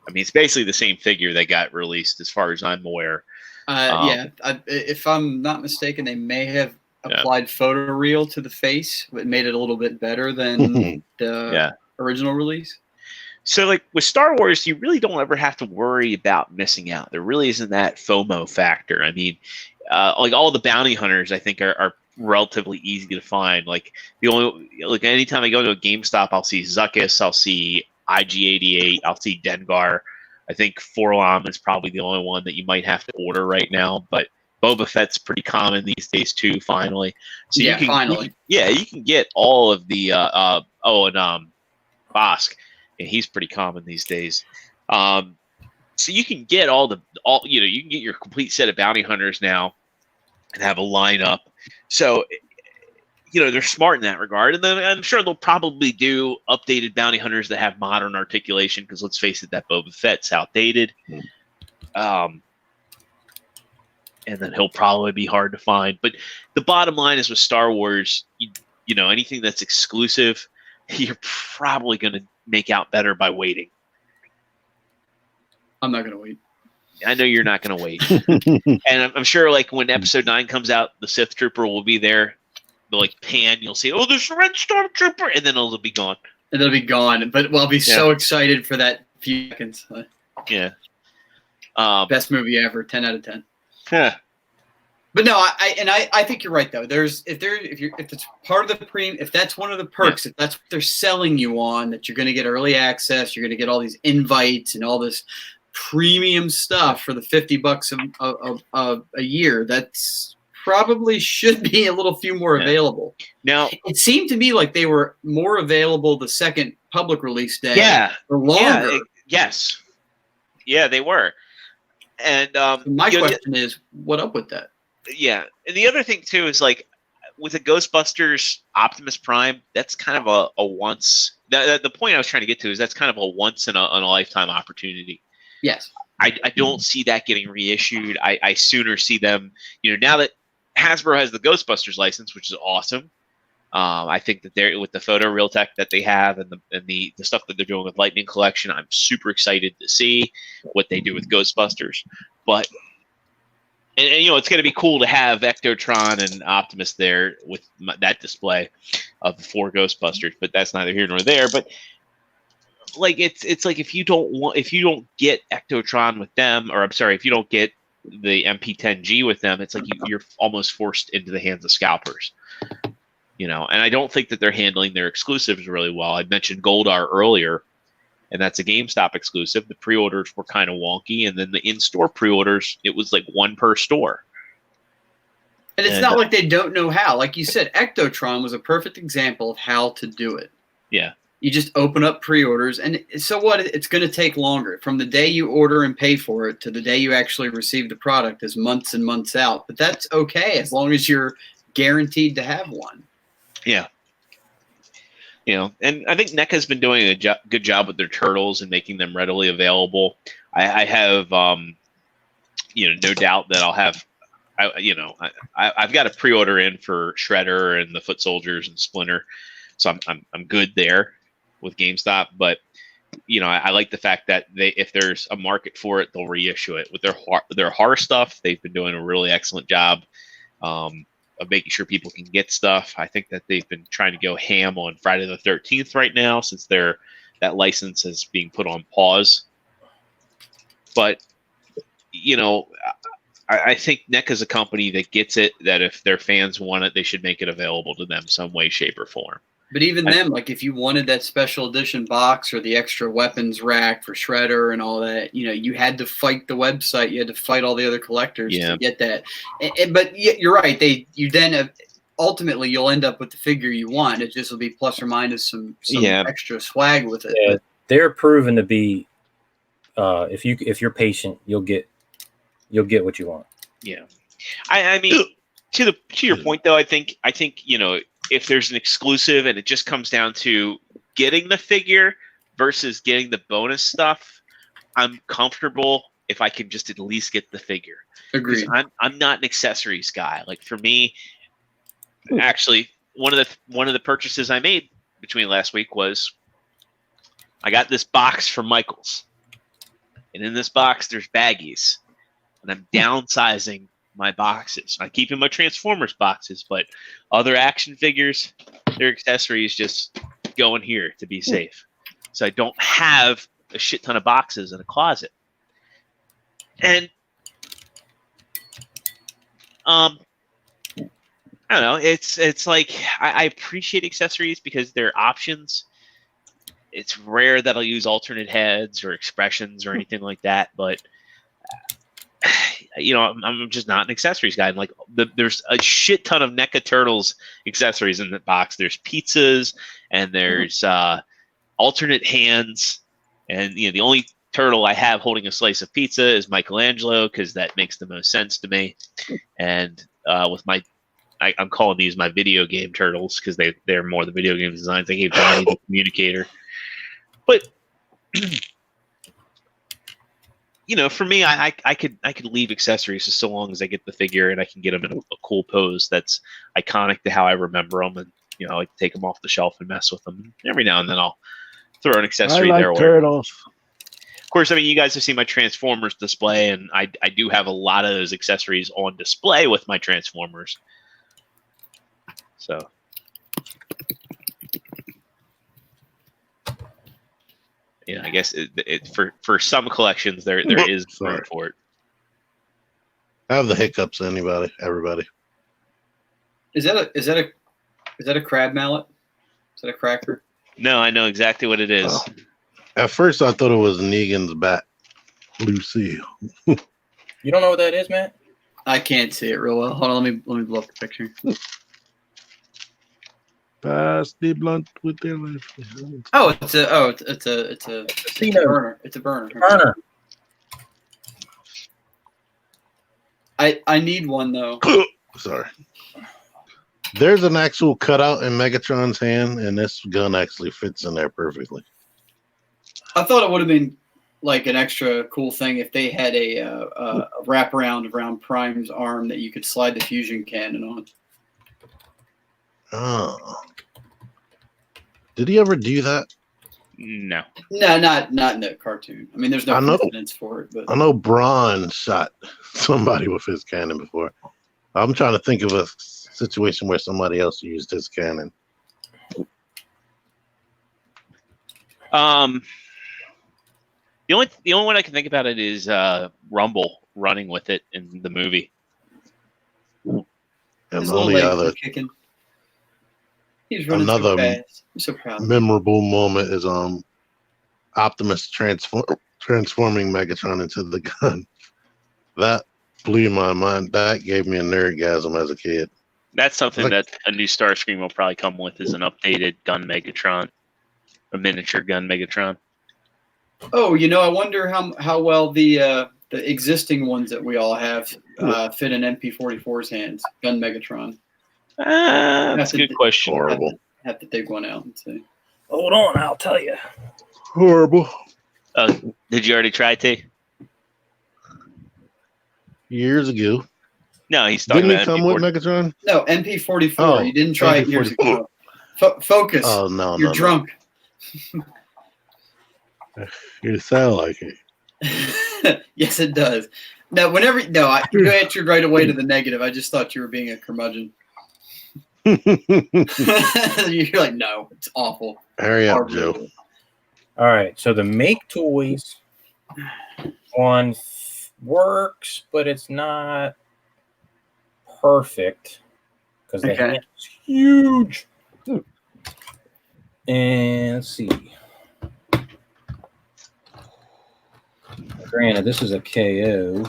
I mean, it's basically the same figure that got released, as far as I'm aware. If I'm not mistaken, they may have applied photoreal to the face. It made it a little bit better than the original release. So, like with Star Wars, you really don't ever have to worry about missing out. There really isn't that FOMO factor. I mean, like all the bounty hunters, I think are relatively easy to find. Like anytime I go to a GameStop, I'll see Zuckuss, I'll see IG-88, I'll see Dengar. I think Forlom is probably the only one that you might have to order right now, but Boba Fett's pretty common these days too. Finally, so yeah, finally, you can get all of the Bosk. And he's pretty common these days. So you can get you can get your complete set of bounty hunters now and have a lineup. So, they're smart in that regard. And then I'm sure they'll probably do updated bounty hunters that have modern articulation because let's face it, that Boba Fett's outdated. And then he'll probably be hard to find. But the bottom line is with Star Wars, anything that's exclusive, you're probably going to make out better by waiting. I'm not going to wait. I know you're not going to wait. And I'm sure like when episode 9 comes out, the Sith Trooper will be there. They'll like pan, you'll see, oh, there's a red Stormtrooper, and then it'll be gone. And it'll be gone. But I'll be so excited for that few seconds. Yeah. Best movie ever, 10 out of 10. Yeah. But no, I think you're right though. If it's part of the if that's one of the perks, if that's what they're selling you on, that you're going to get early access, you're going to get all these invites and all this premium stuff for the $50 a year. That's probably should be a little few more available. Now it seemed to me like they were more available the second public release day. Yeah, or longer. Yes, yeah, they were. And my question is, what up with that? Yeah, and the other thing too is like with a Ghostbusters Optimus Prime, that's kind of a once. The point I was trying to get to is that's kind of a once in a lifetime opportunity. Yes, I don't see that getting reissued. I sooner see them. Now that Hasbro has the Ghostbusters license, which is awesome. I think that they're with the photoreal tech that they have and the stuff that they're doing with Lightning Collection. I'm super excited to see what they do with Ghostbusters, but. And it's going to be cool to have Ectotron and Optimus there with that display of the 4 Ghostbusters, but that's neither here nor there. But like it's like if you don't get Ectotron with them, or I'm sorry, if you don't get the MP10G with them, it's like you're almost forced into the hands of scalpers. And I don't think that they're handling their exclusives really well. I mentioned Goldar earlier. And that's a GameStop exclusive. The pre-orders were kind of wonky, and then the in-store pre-orders, it was like one per store. And it's not like they don't know how. Like you said, Ectotron was a perfect example of how to do it. Yeah. You just open up pre-orders, and so what? It's going to take longer. From the day you order and pay for it to the day you actually receive the product is months and months out. But that's okay as long as you're guaranteed to have one. Yeah. And I think NECA's been doing a good job with their turtles and making them readily available. I have, no doubt that I'll have, I've got a pre-order in for Shredder and the Foot Soldiers and Splinter, so I'm good there with GameStop. But I like the fact that if there's a market for it, they'll reissue it with their horror stuff. They've been doing a really excellent job. Of making sure people can get stuff. I think that they've been trying to go ham on Friday the 13th right now since that license is being put on pause. But, I think NECA is a company that gets it, that if their fans want it, they should make it available to them some way, shape, or form. But even then, like if you wanted that special edition box or the extra weapons rack for Shredder and all that, you had to fight the website. You had to fight all the other collectors to get that. But you're right. Ultimately you'll end up with the figure you want. It just will be plus or minus some extra swag with it. Yeah, they're proven to be. If you're patient, you'll get what you want. Yeah, I mean, to your point though, I think if there's an exclusive and it just comes down to getting the figure versus getting the bonus stuff, I'm comfortable if I can just at least get the figure. Agreed. I'm not an accessories guy. Like for me, actually, one of the purchases I made between last week was I got this box from Michaels, and in this box there's baggies, and I'm downsizing my boxes. I keep in my Transformers boxes, but other action figures, their accessories just go in here to be safe. So I don't have a shit ton of boxes in a closet. And I don't know. It's like I appreciate accessories because they're options. It's rare that I'll use alternate heads or expressions or anything like that, but I'm just not an accessories guy. And like there's a shit ton of NECA Turtles accessories in the box. There's pizzas and there's alternate hands, and the only turtle I have holding a slice of pizza is Michelangelo because that makes the most sense to me. And with I'm calling these my video game turtles because they're more the video game designs. I gave Johnny the communicator, but for me, I could leave accessories just so long as I get the figure and I can get them in a cool pose that's iconic to how I remember them, and I like to take them off the shelf and mess with them. Every now and then I'll throw an accessory there. Turtles. Of course, I mean, you guys have seen my Transformers display, and I do have a lot of those accessories on display with my Transformers. So, I guess for some collections there is room for it. I have the hiccups. Everybody. Is that a crab mallet? Is that a cracker? No, I know exactly what it is. At first, I thought it was Negan's bat, Lucille. You don't know what that is, Matt? I can't see it real well. Hold on, let me blow up the picture. Pass the blunt with their left hand. Oh, it's a burner. It's a burner. Burner. I need one though. Sorry. There's an actual cutout in Megatron's hand, and this gun actually fits in there perfectly. I thought it would have been like an extra cool thing if they had a wraparound around Prime's arm that you could slide the fusion cannon on. Oh. Did he ever do that? No. No, not in the cartoon. I mean, there's no evidence for it. But I know Braun shot somebody with his cannon before. I'm trying to think of a situation where somebody else used his cannon. The only one I can think about it is Rumble running with it in the movie. And his the little only legs other were kicking. He's running another so fast. I'm so proud. memorable moment is Optimus transforming Megatron into the gun. That blew my mind. That gave me a nerdgasm as a kid. That's something that a new Starscream will probably come with, is an updated gun Megatron, a miniature gun Megatron. Oh, I wonder how well the existing ones that we all have fit in MP44's hands. Gun Megatron. That's a good question. Horrible. Have to dig one out and see. Hold on, I'll tell you. Horrible. Did you already try to? Years ago. No, he's talking Didn't he about come with Megatron? No, MP44. Oh, You didn't try it years ago. Focus. Oh, no, You're drunk. You sound like it. Yes, it does. Now, you answered right away to the negative. I just thought you were being a curmudgeon. You're like, no, it's awful. Hurry up, Joe. All right, so the Make Toys one works, but it's not perfect because the hand is huge. And let's see. Granted, this is a KO.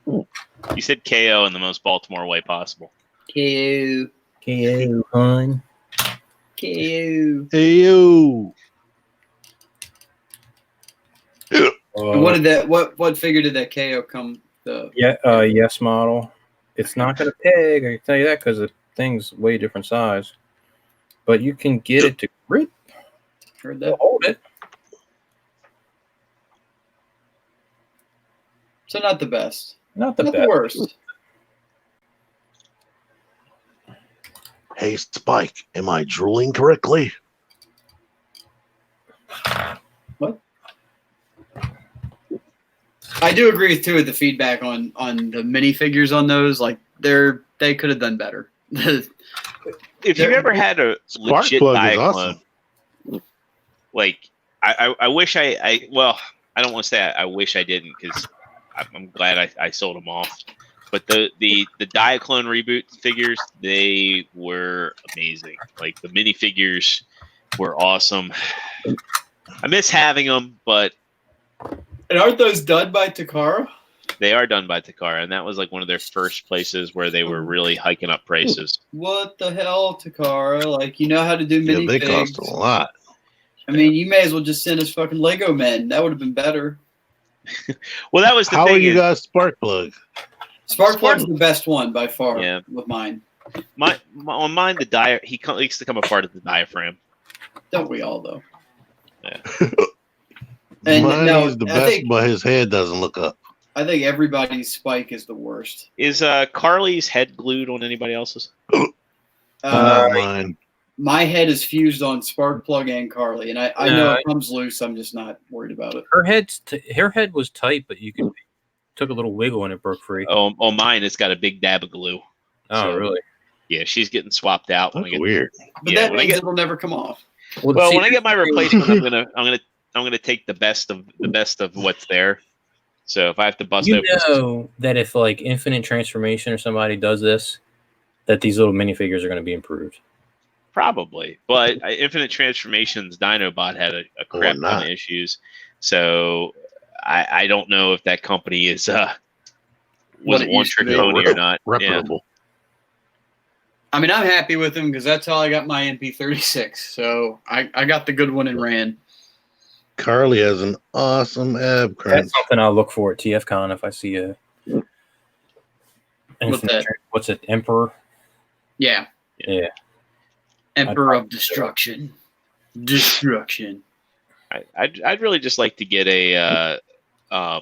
You said KO in the most Baltimore way possible. KO. KO, hun. KO. Ayo. And what figure did that KO come? Yes model. It's not going to peg, I can tell you that, because the thing's way different size. But you can get it to grip. Heard that. Hold it. So not the best. Not the Not best. the worst. Hey, Spike, am I drooling correctly? What? I do agree too with the feedback on the minifigures on those. Like they could have done better. If you've ever had a legit Sparkplug is Diaclone, awesome. like I wish I well, I don't want to say I wish I didn't because I'm glad I sold them off. But the Diaclone reboot figures, they were amazing. Like the minifigures were awesome. I miss having them, but And aren't those done by Takara? they are done by Takara, and that was like one of their first places where they were really hiking up prices. What the hell, Takara? Like, you know how to do Yeah, minifigs. they cost a lot. I mean, you may as well just send us fucking Lego men. That would have been better. Well, that was the How thing. are you is- guys Sparkplug? Sparkplug's the best one by far. Yeah. With mine. on mine, he likes to come apart at the diaphragm. Don't we all though? Yeah. And Mine no, is the I best, think- but his head doesn't look up. I think everybody's Spike is the worst. Is Carly's head glued on anybody else's? Mine. My head is fused on Sparkplug and Carly, and I know it comes loose. I'm just not worried about it. Her head was tight, but you took a little wiggle and it broke free. Oh, on mine, it's got a big dab of glue. Oh, so- really? Yeah, she's getting swapped out. That's weird. But Yeah, that when I means get- it'll never come off. Well, see, when I get my replacement, I'm gonna take the best of what's there. So if I have to bust you open, know that if like Infinite Transformation or somebody does this, that these little minifigures are going to be improved. probably, but Infinite Transformations Dinobot had a crap ton not. of issues. So I don't know if that company is What was it one used to trick be. pony or not. Yeah. Reputable. I mean, I'm happy with him because that's how I got my MP36. So I got the good one and ran. Carly has an awesome ab crunch. That's something I'll look for at TFCon if I see a. that? What's it? Emperor? Yeah. Yeah. Emperor of Destruction. Destruction. I'd really just like to get a well,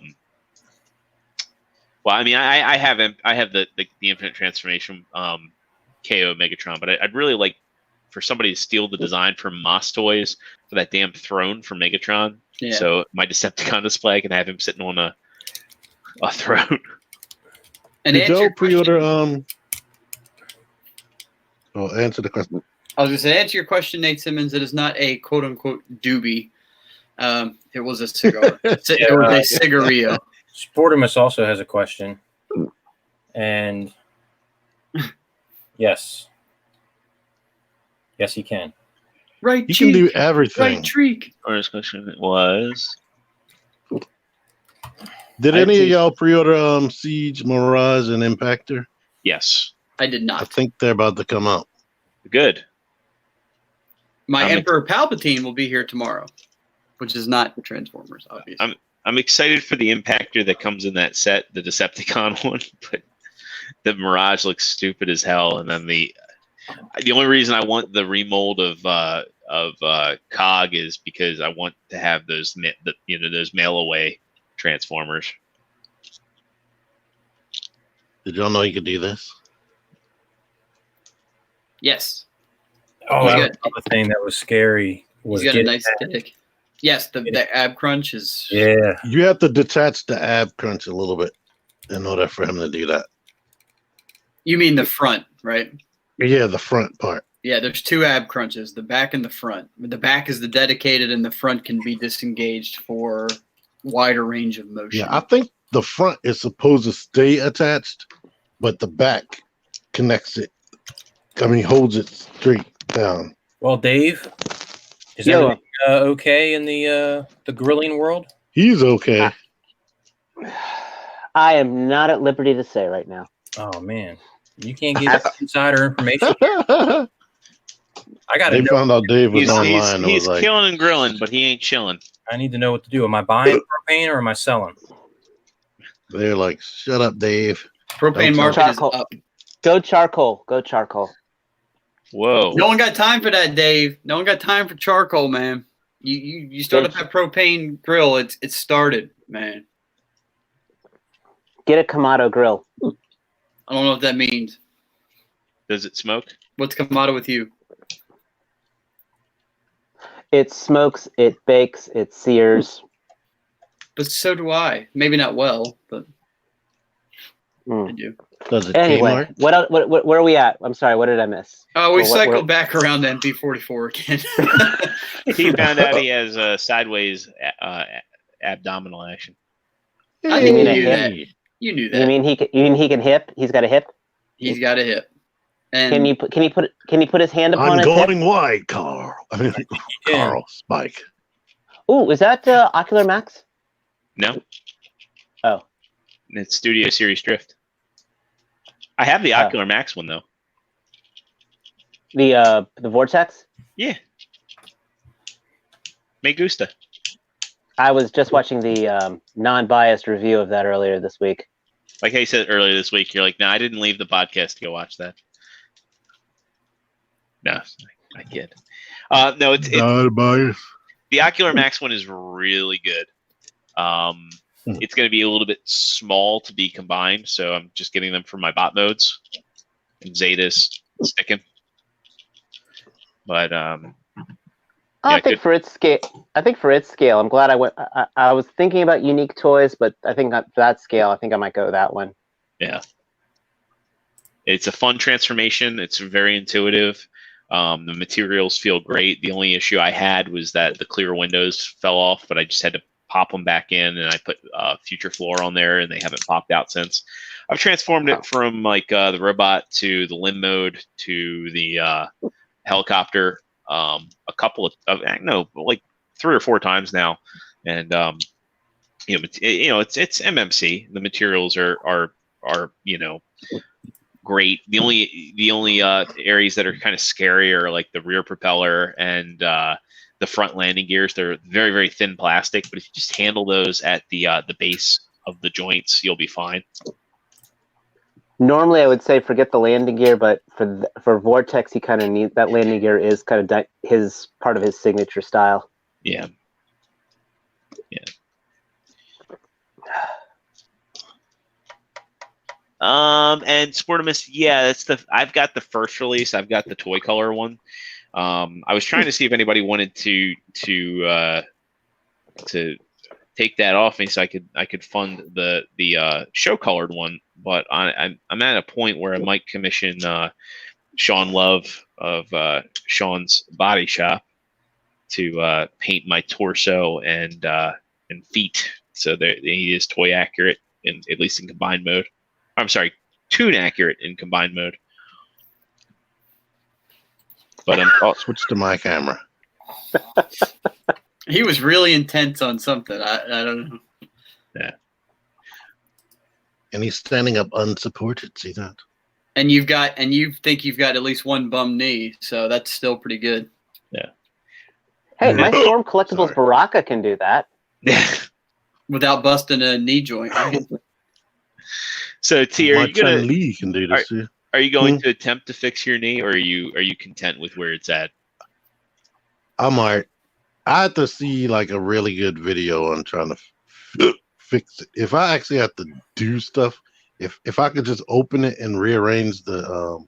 I mean, I have the Infinite Transformation KO Megatron, but I'd really like for somebody to steal the design from Moss Toys for that damn throne for Megatron. Yeah. So my Decepticon display, I can have him sitting on a throne. And Did answer y'all your question- pre-order? Answer the question. I was going to say, answer your question, Nate Simmons. It is not a quote unquote doobie. It was a cigar. It was a cigarillo. Sportimus also has a question. And yes. Yes, he can. Right, You can cheek. do everything. Right, treek. First question was Did I any of think- y'all pre-order Siege, Mirage, and Impactor? yes, I did I not. think they're about to come out. good. My I'm- Emperor Palpatine will be here tomorrow, which is not the Transformers, obviously. I'm excited for the Impactor that comes in that set, the Decepticon one, but the Mirage looks stupid as hell. And then the only reason I want the remold of Cog is because I want to have those those mail away Transformers. Did y'all know you could do this? Yes. Oh, He's that got- was another thing that was scary. Was He's got a getting nice dick. Yes, the ab crunch is. yeah. You have to detach the ab crunch a little bit in order for him to do that. You mean the front, right? Yeah, the front part. Yeah, there's two ab crunches, the back and the front. The back is the dedicated, and the front can be disengaged for wider range of motion. Yeah, I think the front is supposed to stay attached, but the back connects it. I mean, holds it straight down. Well, Dave, is Yo. everything okay in the grilling world? He's okay. I am not at liberty to say right now. Oh man, you can't get insider information. They I gotta know. found out Dave was online and He's was like, killing and grilling, but he ain't chilling. I need to know what to do. Am I buying propane or am I selling? they're like, shut up, Dave. Propane Don't market is charcoal. up. Go charcoal. Go charcoal. Whoa. No one got time for that, Dave. No one got time for charcoal, man. You start up that propane grill. It's started, man. Get a Kamado grill. I don't know what that means. Does it smoke? What's Kamado with you? It smokes. It bakes. It sears. but so do I. Maybe not well, but I Mm. do. Does it Anyway, Kmart? where are we at? I'm sorry, what did I miss? Oh, we Well, what- cycled back around to MP44 again. He found out he has sideways abdominal action. I You think mean you a knew hip? that. You knew that. You mean he can hip? He's got a hip. He's got a hip. And Can he put his hand upon I'm his hip? going wide, Carl. I mean, Carl, Spike. Ooh, is that Ocular Max? No, Oh, it's Studio Series Drift. I have the Oh. Ocular Max one though. the Vortex. Yeah. Me gusta. I was just watching the non-biased review of that earlier this week. Like I said earlier this week, you're like, no, I didn't leave the podcast to go watch that. No, I kid. No, it's Not biased. the Ocular Max one is really good. It's going to be a little bit small to be combined, so I'm just getting them for my bot modes. And Zeta's sticking. But I Yeah, think for its scale, I'm glad I went. I was thinking about unique toys, but I think for that scale, I think I might go with that one. yeah, it's a fun transformation. It's very intuitive. The materials feel great. The only issue I had was that the clear windows fell off, but I just had to pop them back in, and I put Future Floor on there, and they haven't popped out since. I've transformed it from like the robot to the limb mode to the helicopter a couple of no, like 3 or 4 times now, and it's MMC. The materials are great. The only areas that are kind of scary are like the rear propeller and the front landing gears. They're very, very thin plastic, but if you just handle those at the base of the joints, you'll be fine. Normally, I would say forget the landing gear, but for Vortex, he kind of needs that landing gear. Is kind of his part of his signature style. Yeah. And Sportimus, yeah, I've got the first release. I've got the toy color one. I was trying to see if anybody wanted to take that off me so I could fund the show colored one, but I'm at a point where I might commission Sean Love of Sean's Body Shop to paint my torso and feet so that he is toy accurate at least in combined mode. I'm sorry, toon accurate in combined mode. But I'll switch to my camera. he was really intense on something. I don't know. Yeah. And he's standing up unsupported. See that? And you think you've got at least one bum knee, so that's still pretty good. Yeah. Hey, my Storm Collectibles Baraka can do that. Without busting a knee joint. So T, are you gonna Lee can do this too. are you going to attempt to fix your knee, or are you content with where it's at? I'm alright. I have to see like a really good video on trying to fix it. If I actually have to do stuff, if I could just open it and rearrange the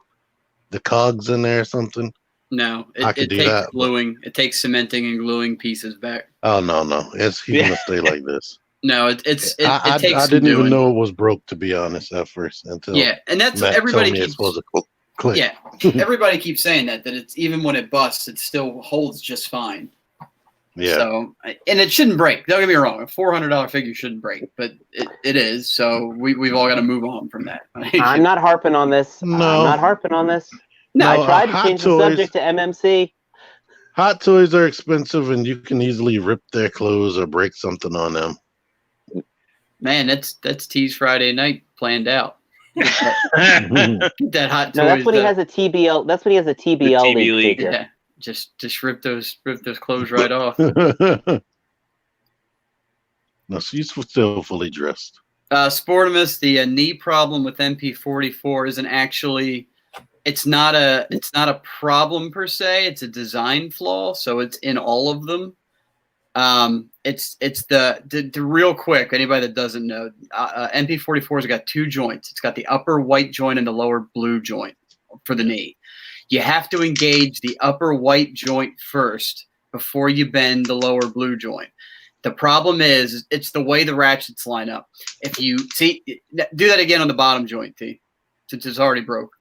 cogs in there or something. No, I could it do takes that, gluing. It takes cementing and gluing pieces back. Oh no, he's gonna stay like this. No, it takes. I didn't even know it was broke, to be honest, at first until and that's Matt everybody told me keeps. it's supposed to click. Yeah, everybody keeps saying that it's even when it busts, it still holds just fine. Yeah. So, and it shouldn't break. Don't get me wrong. A $400 figure shouldn't break, but it is. So we've all got to move on from that. I'm not harping on this. No. I'm not harping on this. No, I tried to Hot change the Toys- subject to MMC. Hot toys are expensive, and you can easily rip their clothes or break something on them. Man, that's T's Friday night planned out. That hot toys. No, that's when he has a TBL. That's when he has a TBL TB league league. figure. Yeah, just rip those clothes right off. No, she's still fully dressed. Sportimus, the knee problem with MP44 isn't actually. It's not a problem per se. It's a design flaw. So it's in all of them. It's the real quick. Anybody that doesn't know, MP44 has got 2 joints. It's got the upper white joint and the lower blue joint for the knee. You have to engage the upper white joint first before you bend the lower blue joint. The problem is it's the way the ratchets line up. If you see, do that again on the bottom joint, T, since it's already broke.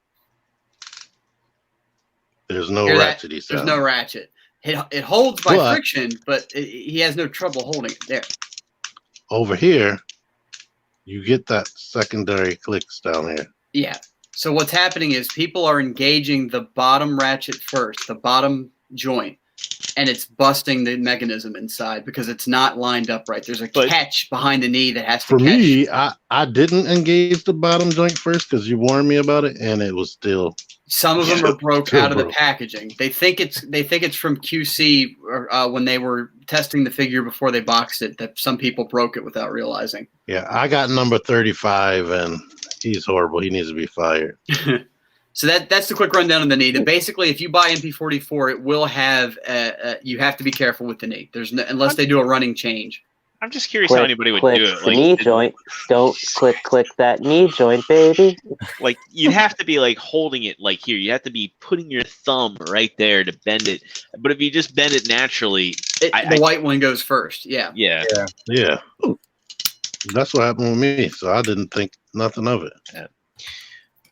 There's no Hear that? ratchety sound. There's no ratchet. It holds by friction, but he has no trouble holding it there. Over here, you get that secondary clicks down here. Yeah. So what's happening is people are engaging the bottom ratchet first, the bottom joint, and it's busting the mechanism inside because it's not lined up right. There's a catch behind the knee that has to catch. For me, I didn't engage the bottom joint first because you warned me about it, and it was still. Some of them are broke out of the packaging. They think it's from QC when they were testing the figure before they boxed it. That some people broke it without realizing. Yeah, I got number 35, and he's horrible. He needs to be fired. So that's the quick rundown of the knee. That basically, if you buy MP44, it will have. You have to be careful with the knee. There's unless they do a running change. I'm just curious how anybody would do it. Like knee joint. Don't click that knee joint, baby. Like you'd have to be like holding it like here. You have to be putting your thumb right there to bend it. But if you just bend it naturally, the white one goes first. Yeah. Yeah. That's what happened with me. So I didn't think nothing of it. Yeah.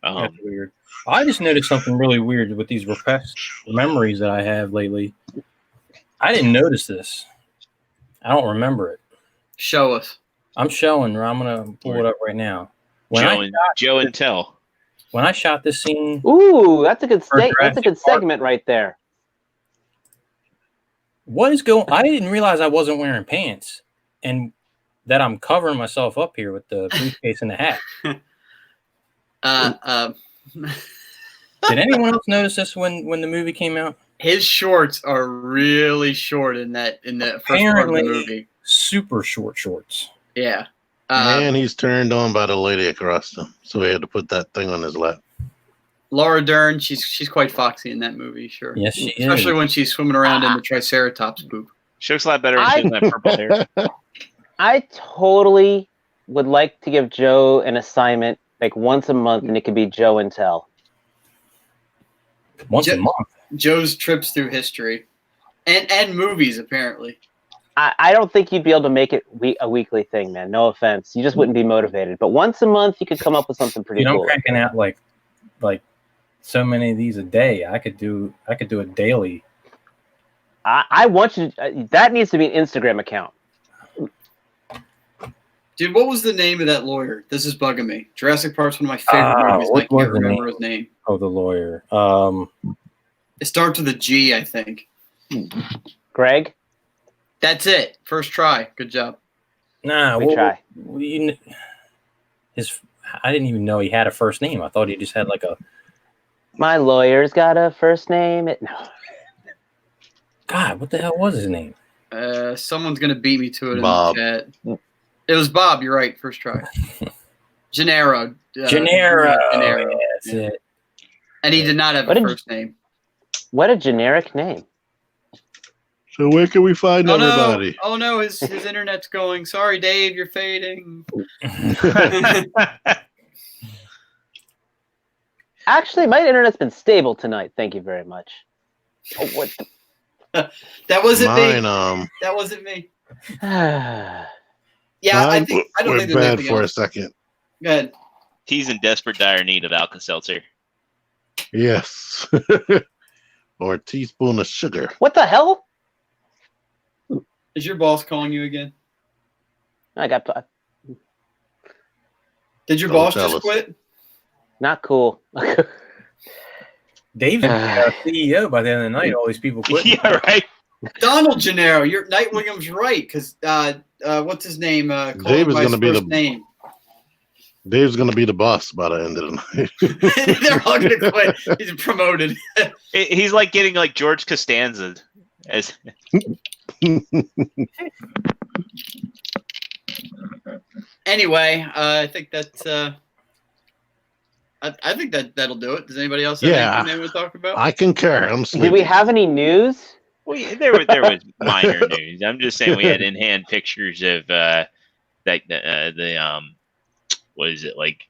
That's weird. I just noticed something really weird with these repressed memories that I have lately. I didn't notice this. I don't remember it. Show us. I'm showing. I'm gonna pull it up right now. Joe and Tell. When I shot this scene, ooh, that's a good segment right there. What is going? I didn't realize I wasn't wearing pants, and that I'm covering myself up here with the briefcase and the hat. Did anyone else notice this when the movie came out? His shorts are really short in the first part of the movie. Super short shorts. Yeah. And he's turned on by the lady across him, so he had to put that thing on his lap. Laura Dern, she's quite foxy in that movie, sure. Yes, she is. Especially when she's swimming around in the Triceratops poop. She looks a lot better when she has that purple hair. I totally would like to give Joe an assignment like once a month, and it could be Joe and Tell. Once a month? Joe's trips through history. And movies, apparently. I don't think you'd be able to make it a weekly thing, man. No offense. You just wouldn't be motivated. But once a month, you could come up with something pretty cool. I'm cranking out like so many of these a day. I could do it daily. I want you to, that needs to be an Instagram account. Dude, what was the name of that lawyer? This is bugging me. Jurassic Park's one of my favorite movies. I can't remember his name. Oh, the lawyer. It starts with a G, I think. Greg? That's it. First try. Good job. Nah, Good try. I didn't even know he had a first name. I thought he just had like a. My lawyer's got a first name. No. God, what the hell was his name? Someone's gonna beat me to it Bob. in the chat. It was Bob. You're right. First try. Gennaro. Gennaro. Yeah, that's it. And he did not have a first name. What a generic name. So where can we find everybody? Oh no, his internet's going. Sorry, Dave, you're fading. Actually, my internet's been stable tonight. Thank you very much. Oh, what? That wasn't me. Mine, That wasn't me. The... Yeah, I don't think we're there's bad anything for else. a second. Go ahead. He's in desperate dire need of Alka-Seltzer. Yes. Or a teaspoon of sugar. What the hell? Is your boss calling you again? I got Did your Don't boss tell just us. quit? not cool. Dave's a CEO by the end of the night. All these people quit. Yeah, right. Donald Gennaro. You're Knight Williams right, because what's his name? Dave is going to be the name. Dave's going to be the boss by the end of the night. They're all going to quit. He's promoted. He's like getting like George Costanza as. Anyway, I think that's. I think that'll do it. Does anybody else have anything they want to talk about? I concur. I'm sleepy. Did we have any news? Well, yeah, there was minor news. I'm just saying we had in hand pictures of what is it, like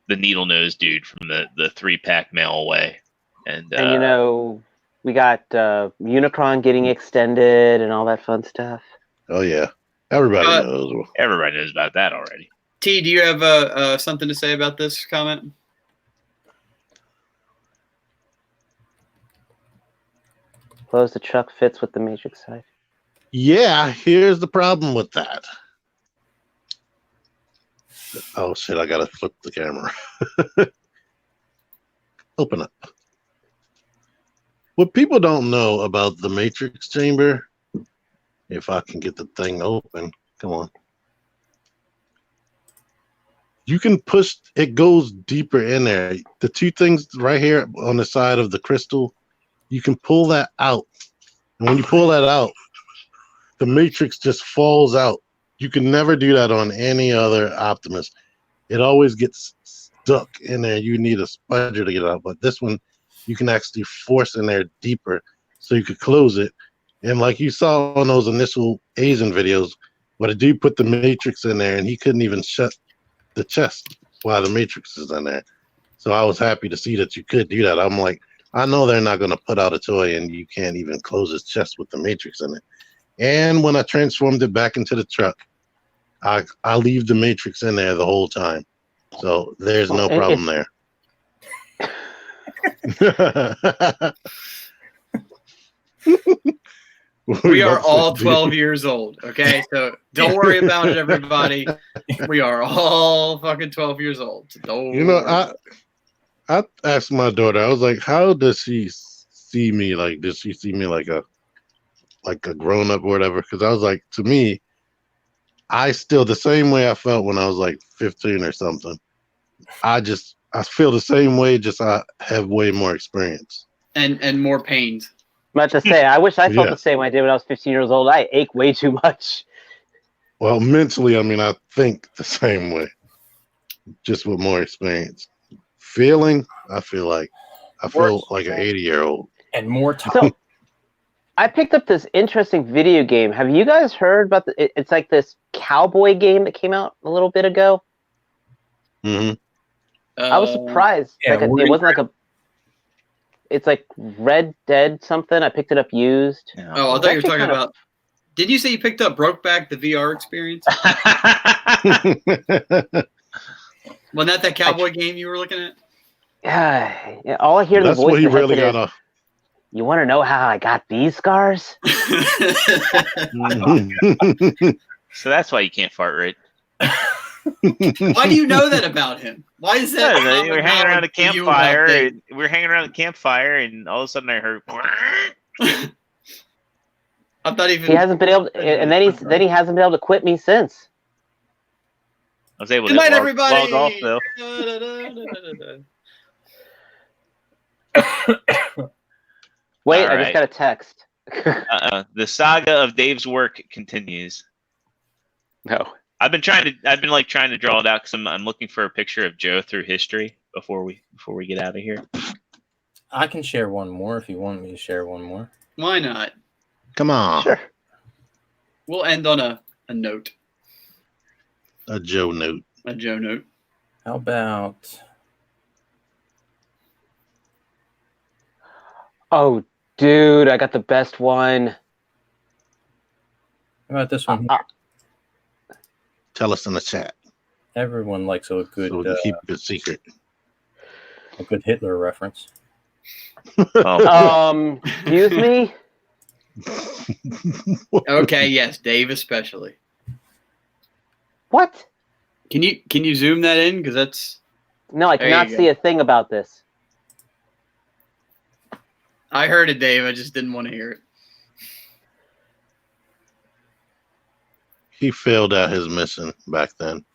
the needle nose dude from the 3-pack mail away, and you know, we got Unicron getting extended and all that fun stuff. Oh yeah, everybody knows. Everybody knows about that already. T, do you have something to say about this comment? Close the truck fits with the matrix side. Yeah, here's the problem with that. Oh shit, I gotta flip the camera. Open up. What people don't know about the matrix chamber, if I can get the thing open, come on. You can push, it goes deeper in there. The two things right here on the side of the crystal, you can pull that out. And when you pull that out, the matrix just falls out. You can never do that on any other Optimus. It always gets stuck in there. You need a spudger to get it out. But this one, you can actually force in there deeper so you could close it. And like you saw on those initial Asian videos, where the dude put the matrix in there and he couldn't even shut the chest while the matrix is in there. So I was happy to see that you could do that. I'm like, I know they're not going to put out a toy and you can't even close his chest with the matrix in it. And when I transformed it back into the truck, I leave the matrix in there the whole time. So there's no problem there. We are all 12 years old, okay? So don't worry about it, everybody. We are all fucking 12 years old. So don't I asked my daughter, I was like, how does she see me? Like, does she see me like a grown up or whatever? Because I was like, to me, I still the same way I felt when I was like 15 or something. I feel the same way, just I have way more experience. And more pains. I'm about to say, I wish I felt Yeah. the same way I did when I was 15 years old. I ache way too much. Well, mentally, I mean, I think the same way, just with more experience. Feeling, I feel like an 80-year-old. And more time. So, I picked up this interesting video game. Have you guys heard about it's like this cowboy game that came out a little bit ago? Mm-hmm. I was surprised. Yeah, it wasn't like a. It's like Red Dead something. I picked it up used. Yeah. Oh, I thought you were talking about. Did you say you picked up Brokeback, the VR experience? Wasn't that that cowboy game you were looking at? Yeah. All I hear in the That's voice what he in the really headset got is, you want to know how I got these scars? So that's why you can't fart right. Why do you know that about him? Why is that? We were hanging around a campfire. We were hanging around the campfire, and all of a sudden I heard. I'm not even. He hasn't been able, and then he hasn't been able to quit me since. I was able Good to night, everybody. log off though. Wait, All I right. just got a text. The saga of Dave's work continues. No. I've been trying to draw it out because I'm looking for a picture of Joe through history before we get out of here. I can share one more if you want me to share one more. Why not? Come on. Sure. We'll end on a note. A Joe note. A Joe note. How about Oh, dude, I got the best one. this one? Here? Tell us in the chat. Everyone likes a good So we can keep it secret. a good Hitler reference. Excuse me? Okay, yes, Dave especially. What? Can you zoom that in? Because that's. No, I There cannot you see go. a thing about this. I heard it, Dave. I just didn't want to hear it. He failed at his mission back then.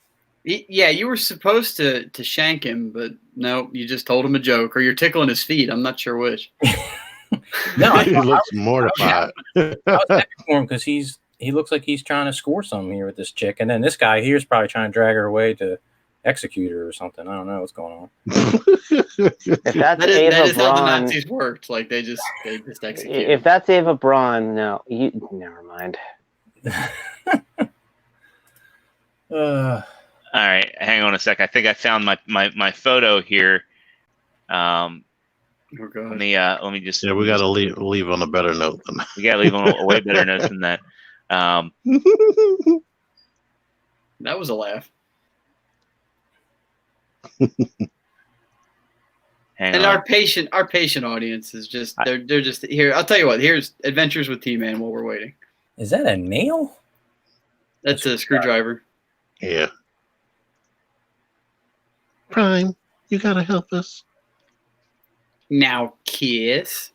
Yeah, you were supposed to shank him, but no, you just told him a joke, or you're tickling his feet. I'm not sure which. No, He looks mortified. I was happy for him because he looks like he's trying to score something here with this chick, and then this guy here's probably trying to drag her away to execute her or something. I don't know what's going on. If that's That Ava is how the Braun, Nazis worked. Like they just executed. if that's Ava Braun, no, never mind. All right, hang on a sec. I think I found my photo here. Oh, God. Let me just. Yeah, we got to leave on a better note than that. We gotta leave on a way better note than that. Um, That was a laugh. hang And on. our patient audience is just they're just here. I'll tell you what. Here's Adventures with T-Man while we're waiting. Is that a nail? That's a screwdriver. Yeah. Prime, you gotta help us. Now kiss.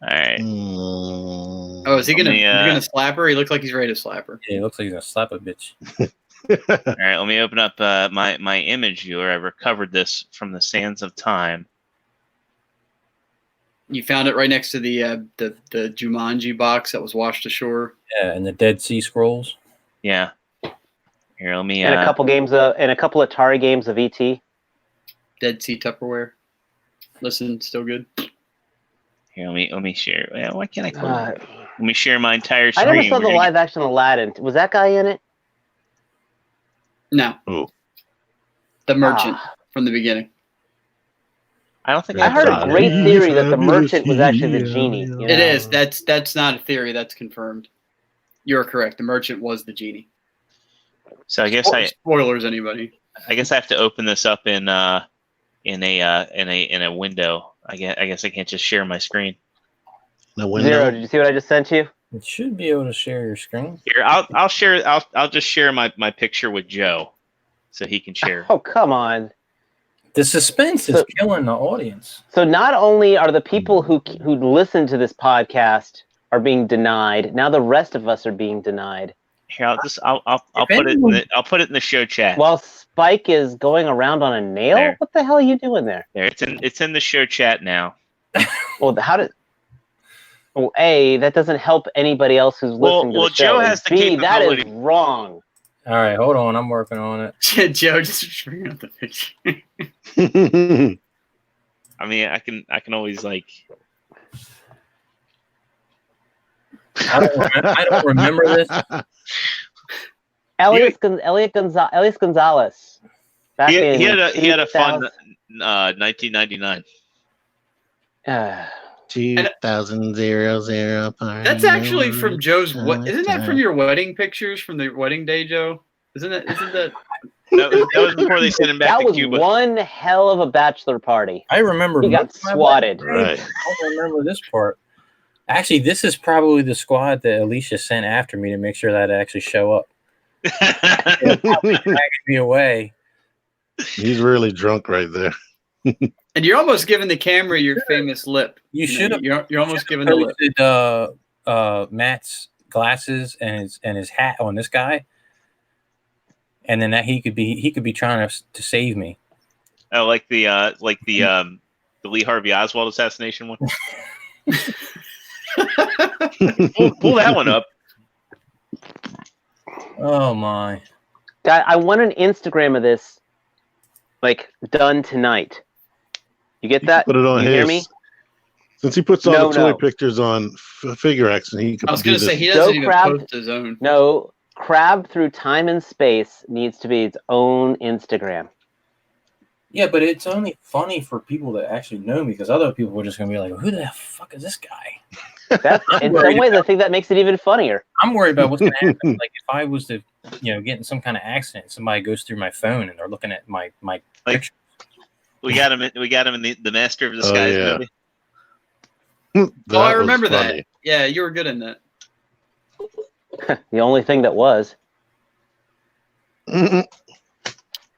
All right. Oh, is he gonna? Let me, He's gonna slap her. He looks like he's ready to slap her. Yeah, it looks like he's gonna slap a bitch. All right. Let me open up my image viewer. I recovered this from the sands of time. You found it right next to the Jumanji box that was washed ashore. Yeah, and the Dead Sea Scrolls. Yeah. Here, let me. And a couple games and a couple Atari games of ET. Dead Sea Tupperware. Listen, still good. Here, let me share. Well, why can't I close it? Let me share my entire I screen. never saw the live action Aladdin. Was that guy in it? No. Oh. The merchant from the beginning. I don't think I heard a great theory that the merchant was actually the genie. You know? It is. That's not a theory. That's confirmed. You're correct. The merchant was the genie. So I guess Spoilers, anybody? I guess I have to open this up in a window. I guess I can't just share my screen. The window. Zero, did you see what I just sent you? It should be able to share your screen. Here, I'll share. I'll just share my picture with Joe, so he can share. Oh, come on. The suspense is killing the audience. So not only are the people who listen to this podcast are being denied, now the rest of us are being denied. Here, I'll put it. I'll put it in the show chat. While Spike is going around on a nail. There. What the hell are you doing there? There, it's in the show chat now. Well, Well, A, that doesn't help anybody else who's listening to the show. Joe has the B, that is capability. wrong. All right, hold on. I'm working on it. Joe, just bring up the picture. I mean, I can always like. I don't remember this. Elias Gonzalez. Back He in had a fun 1999. 2000 party. That's actually from Joe's. Isn't that from your wedding pictures from the wedding day, Joe? Isn't that? That was before they sent him back That to was Cuba. one hell of a bachelor party. I remember. He got swatted. Right. I don't remember this part. Actually, this is probably the squad that Alicia sent after me to make sure that I actually show up. Dragging me away. He's really drunk right there. And you're almost giving the camera your famous lip. You should have. You're almost giving the lip. Matt's glasses and his hat on this guy, and then that he could be trying to save me. Oh, like the Lee Harvey Oswald assassination one. pull that one up. Oh my! God, I want an Instagram of this, like done tonight. You get that? Put it on you his. Hear me? Since he puts all the toy pictures on Figure X, and he could. I was going to say he Joe doesn't even Crab, post his own. No, Crab Through Time and Space needs to be its own Instagram. Yeah, but it's only funny for people that actually know me, because other people are just going to be like, "Who the fuck is this guy?" In some ways, I think that makes it even funnier. I'm worried about what's going to happen. Like if I was to, get in some kind of accident, somebody goes through my phone and they're looking at my picture. We got him in the Master of Disguise movie. I remember that. Yeah, you were good in that. The only thing that was.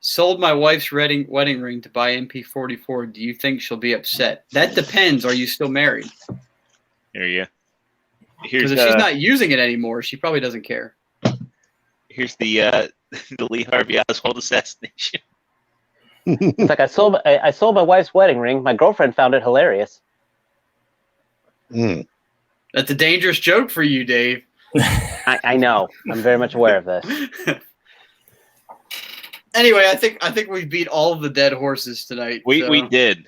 Sold my wife's wedding ring to buy MP44. Do you think she'll be upset? That depends. Are you still married? Here you. Because if she's not using it anymore, she probably doesn't care. Here's the Lee Harvey Oswald assassination. It's like I sold my wife's wedding ring. My girlfriend found it hilarious. That's a dangerous joke for you, Dave. I know. I'm very much aware of this. Anyway, I think we beat all of the dead horses tonight. We did.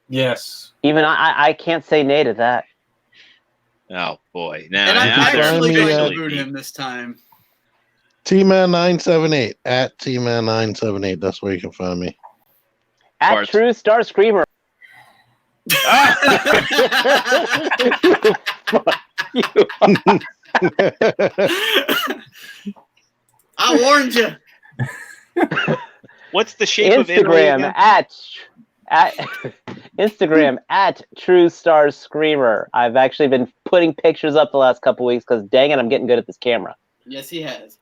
Yes. Even I can't say nay to that. Oh boy! Now and I'm actually going to actually boot him this time. T-Man978 at T-Man978. That's where you can find me. At True Star Screamer. I warned you. What's the shape of Italy Instagram again? at Instagram at True Star Screamer. I've actually been putting pictures up the last couple weeks because dang it, I'm getting good at this camera. Yes, he has.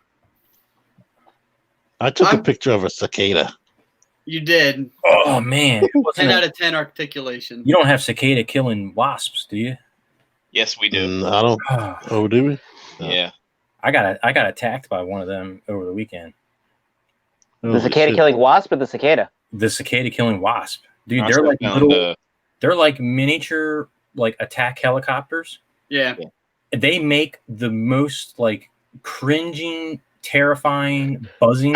I took a picture of a cicada. You did. Oh man, it wasn't 10 out of 10 articulation. you don't have cicada killing wasps, do you? Yes, we do. I don't. Oh, do we? Yeah. I got attacked by one of them over the weekend. The Holy cicada shit. killing wasp or the cicada? The cicada killing wasp, dude. I They're also like found, little. They're like miniature like attack helicopters. Yeah. They make the most like cringing, terrifying, buzzing.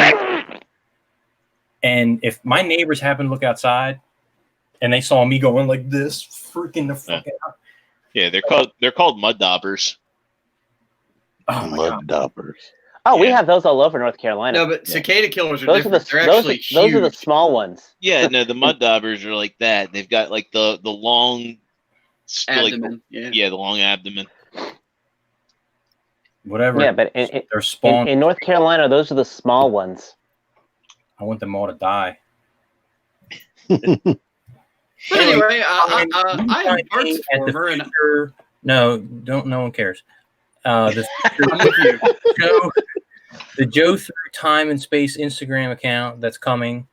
And if my neighbors happen to look outside and they saw me going like this, freaking the fuck out. Yeah, they're called mud daubers. Oh my Mud god. daubers. Oh, we Yeah. have those all over North Carolina. No, but cicada killers are those are different. the They're those, actually those are the huge. small ones. Yeah, no, the mud daubers are like that. They've got like the long Abdomen. Like, Yeah. the long abdomen. Whatever. Yeah, but they're spawned. in North Carolina, those are the small ones. I want them all to die. But anyway, I You am find parts me at the former, and future- No, don't. No one cares. The I'm with you. Joe, the Joe Through Time and Space Instagram account that's coming.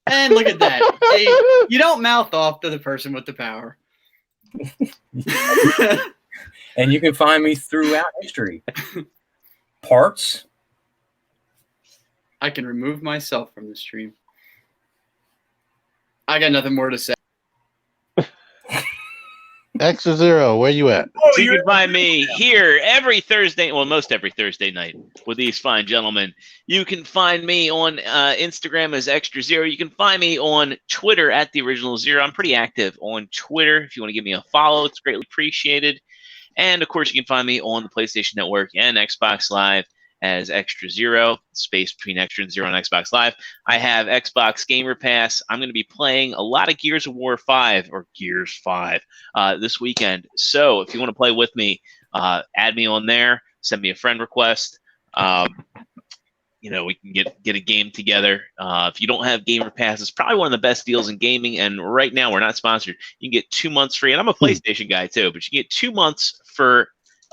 And look at that. See, you don't mouth off to the person with the power. And you can find me throughout history. Parts. I can remove myself from the stream. I got nothing more to say. Extra Zero, where you at? You can find me here every Thursday, well, most every Thursday night with these fine gentlemen. You can find me on Instagram as Extra Zero. You can find me on Twitter at The Original Zero. I'm pretty active on Twitter. If you want to give me a follow, it's greatly appreciated. And, of course, you can find me on the PlayStation Network and Xbox Live as Extra Zero, space between Extra and Zero on Xbox Live. I have Xbox Gamer Pass. I'm going to be playing a lot of Gears of War 5 or Gears 5 this weekend. So if you want to play with me, add me on there. Send me a friend request. We can get a game together. If you don't have Gamer Pass, it's probably one of the best deals in gaming. And right now, we're not sponsored. You can get 2 months free. And I'm a PlayStation guy too, but you can get 2 months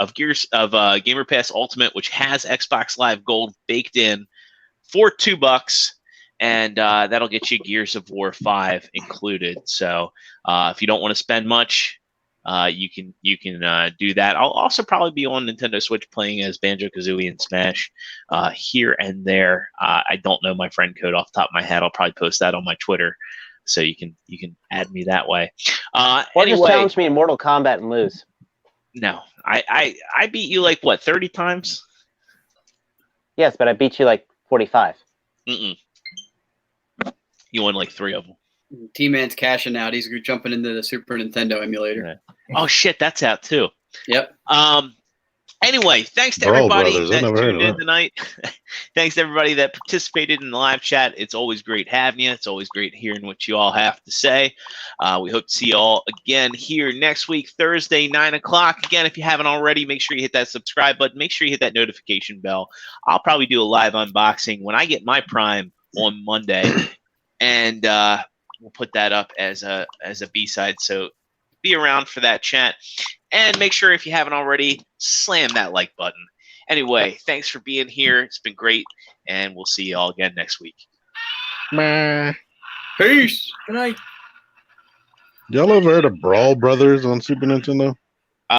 of Gamer Pass Ultimate, which has Xbox Live Gold baked in for $2, and that'll get you Gears of War 5 included. So if you don't want to spend much, you can do that. I'll also probably be on Nintendo Switch playing as Banjo-Kazooie and Smash here and there. I don't know my friend code off the top of my head. I'll probably post that on my Twitter, so you can add me that way. Or just Anyway, challenge me in Mortal Kombat and lose. no, I beat you like what 30 times? Yes, but I beat you like 45. Mm-mm. You won like 3 of them. T-Man's cashing out. He's jumping into the Super Nintendo emulator. Yeah. Oh shit, that's out too. Yep. Anyway, thanks to Bro everybody Brothers, I that never heard tuned of in that. tonight. Thanks to everybody that participated in the live chat. It's always great having you. It's always great hearing what you all have to say. We hope to see you all again here next week, Thursday, 9 o'clock. Again, if you haven't already, make sure you hit that subscribe button. Make sure you hit that notification bell. I'll probably do a live unboxing when I get my Prime on Monday, and we'll put that up as a B-side. So be around for that chat. And make sure, if you haven't already, slam that like button. Anyway, thanks for being here. It's been great, and we'll see you all again next week. Peace. Good night. Y'all ever heard of Brawl Brothers on Super Nintendo?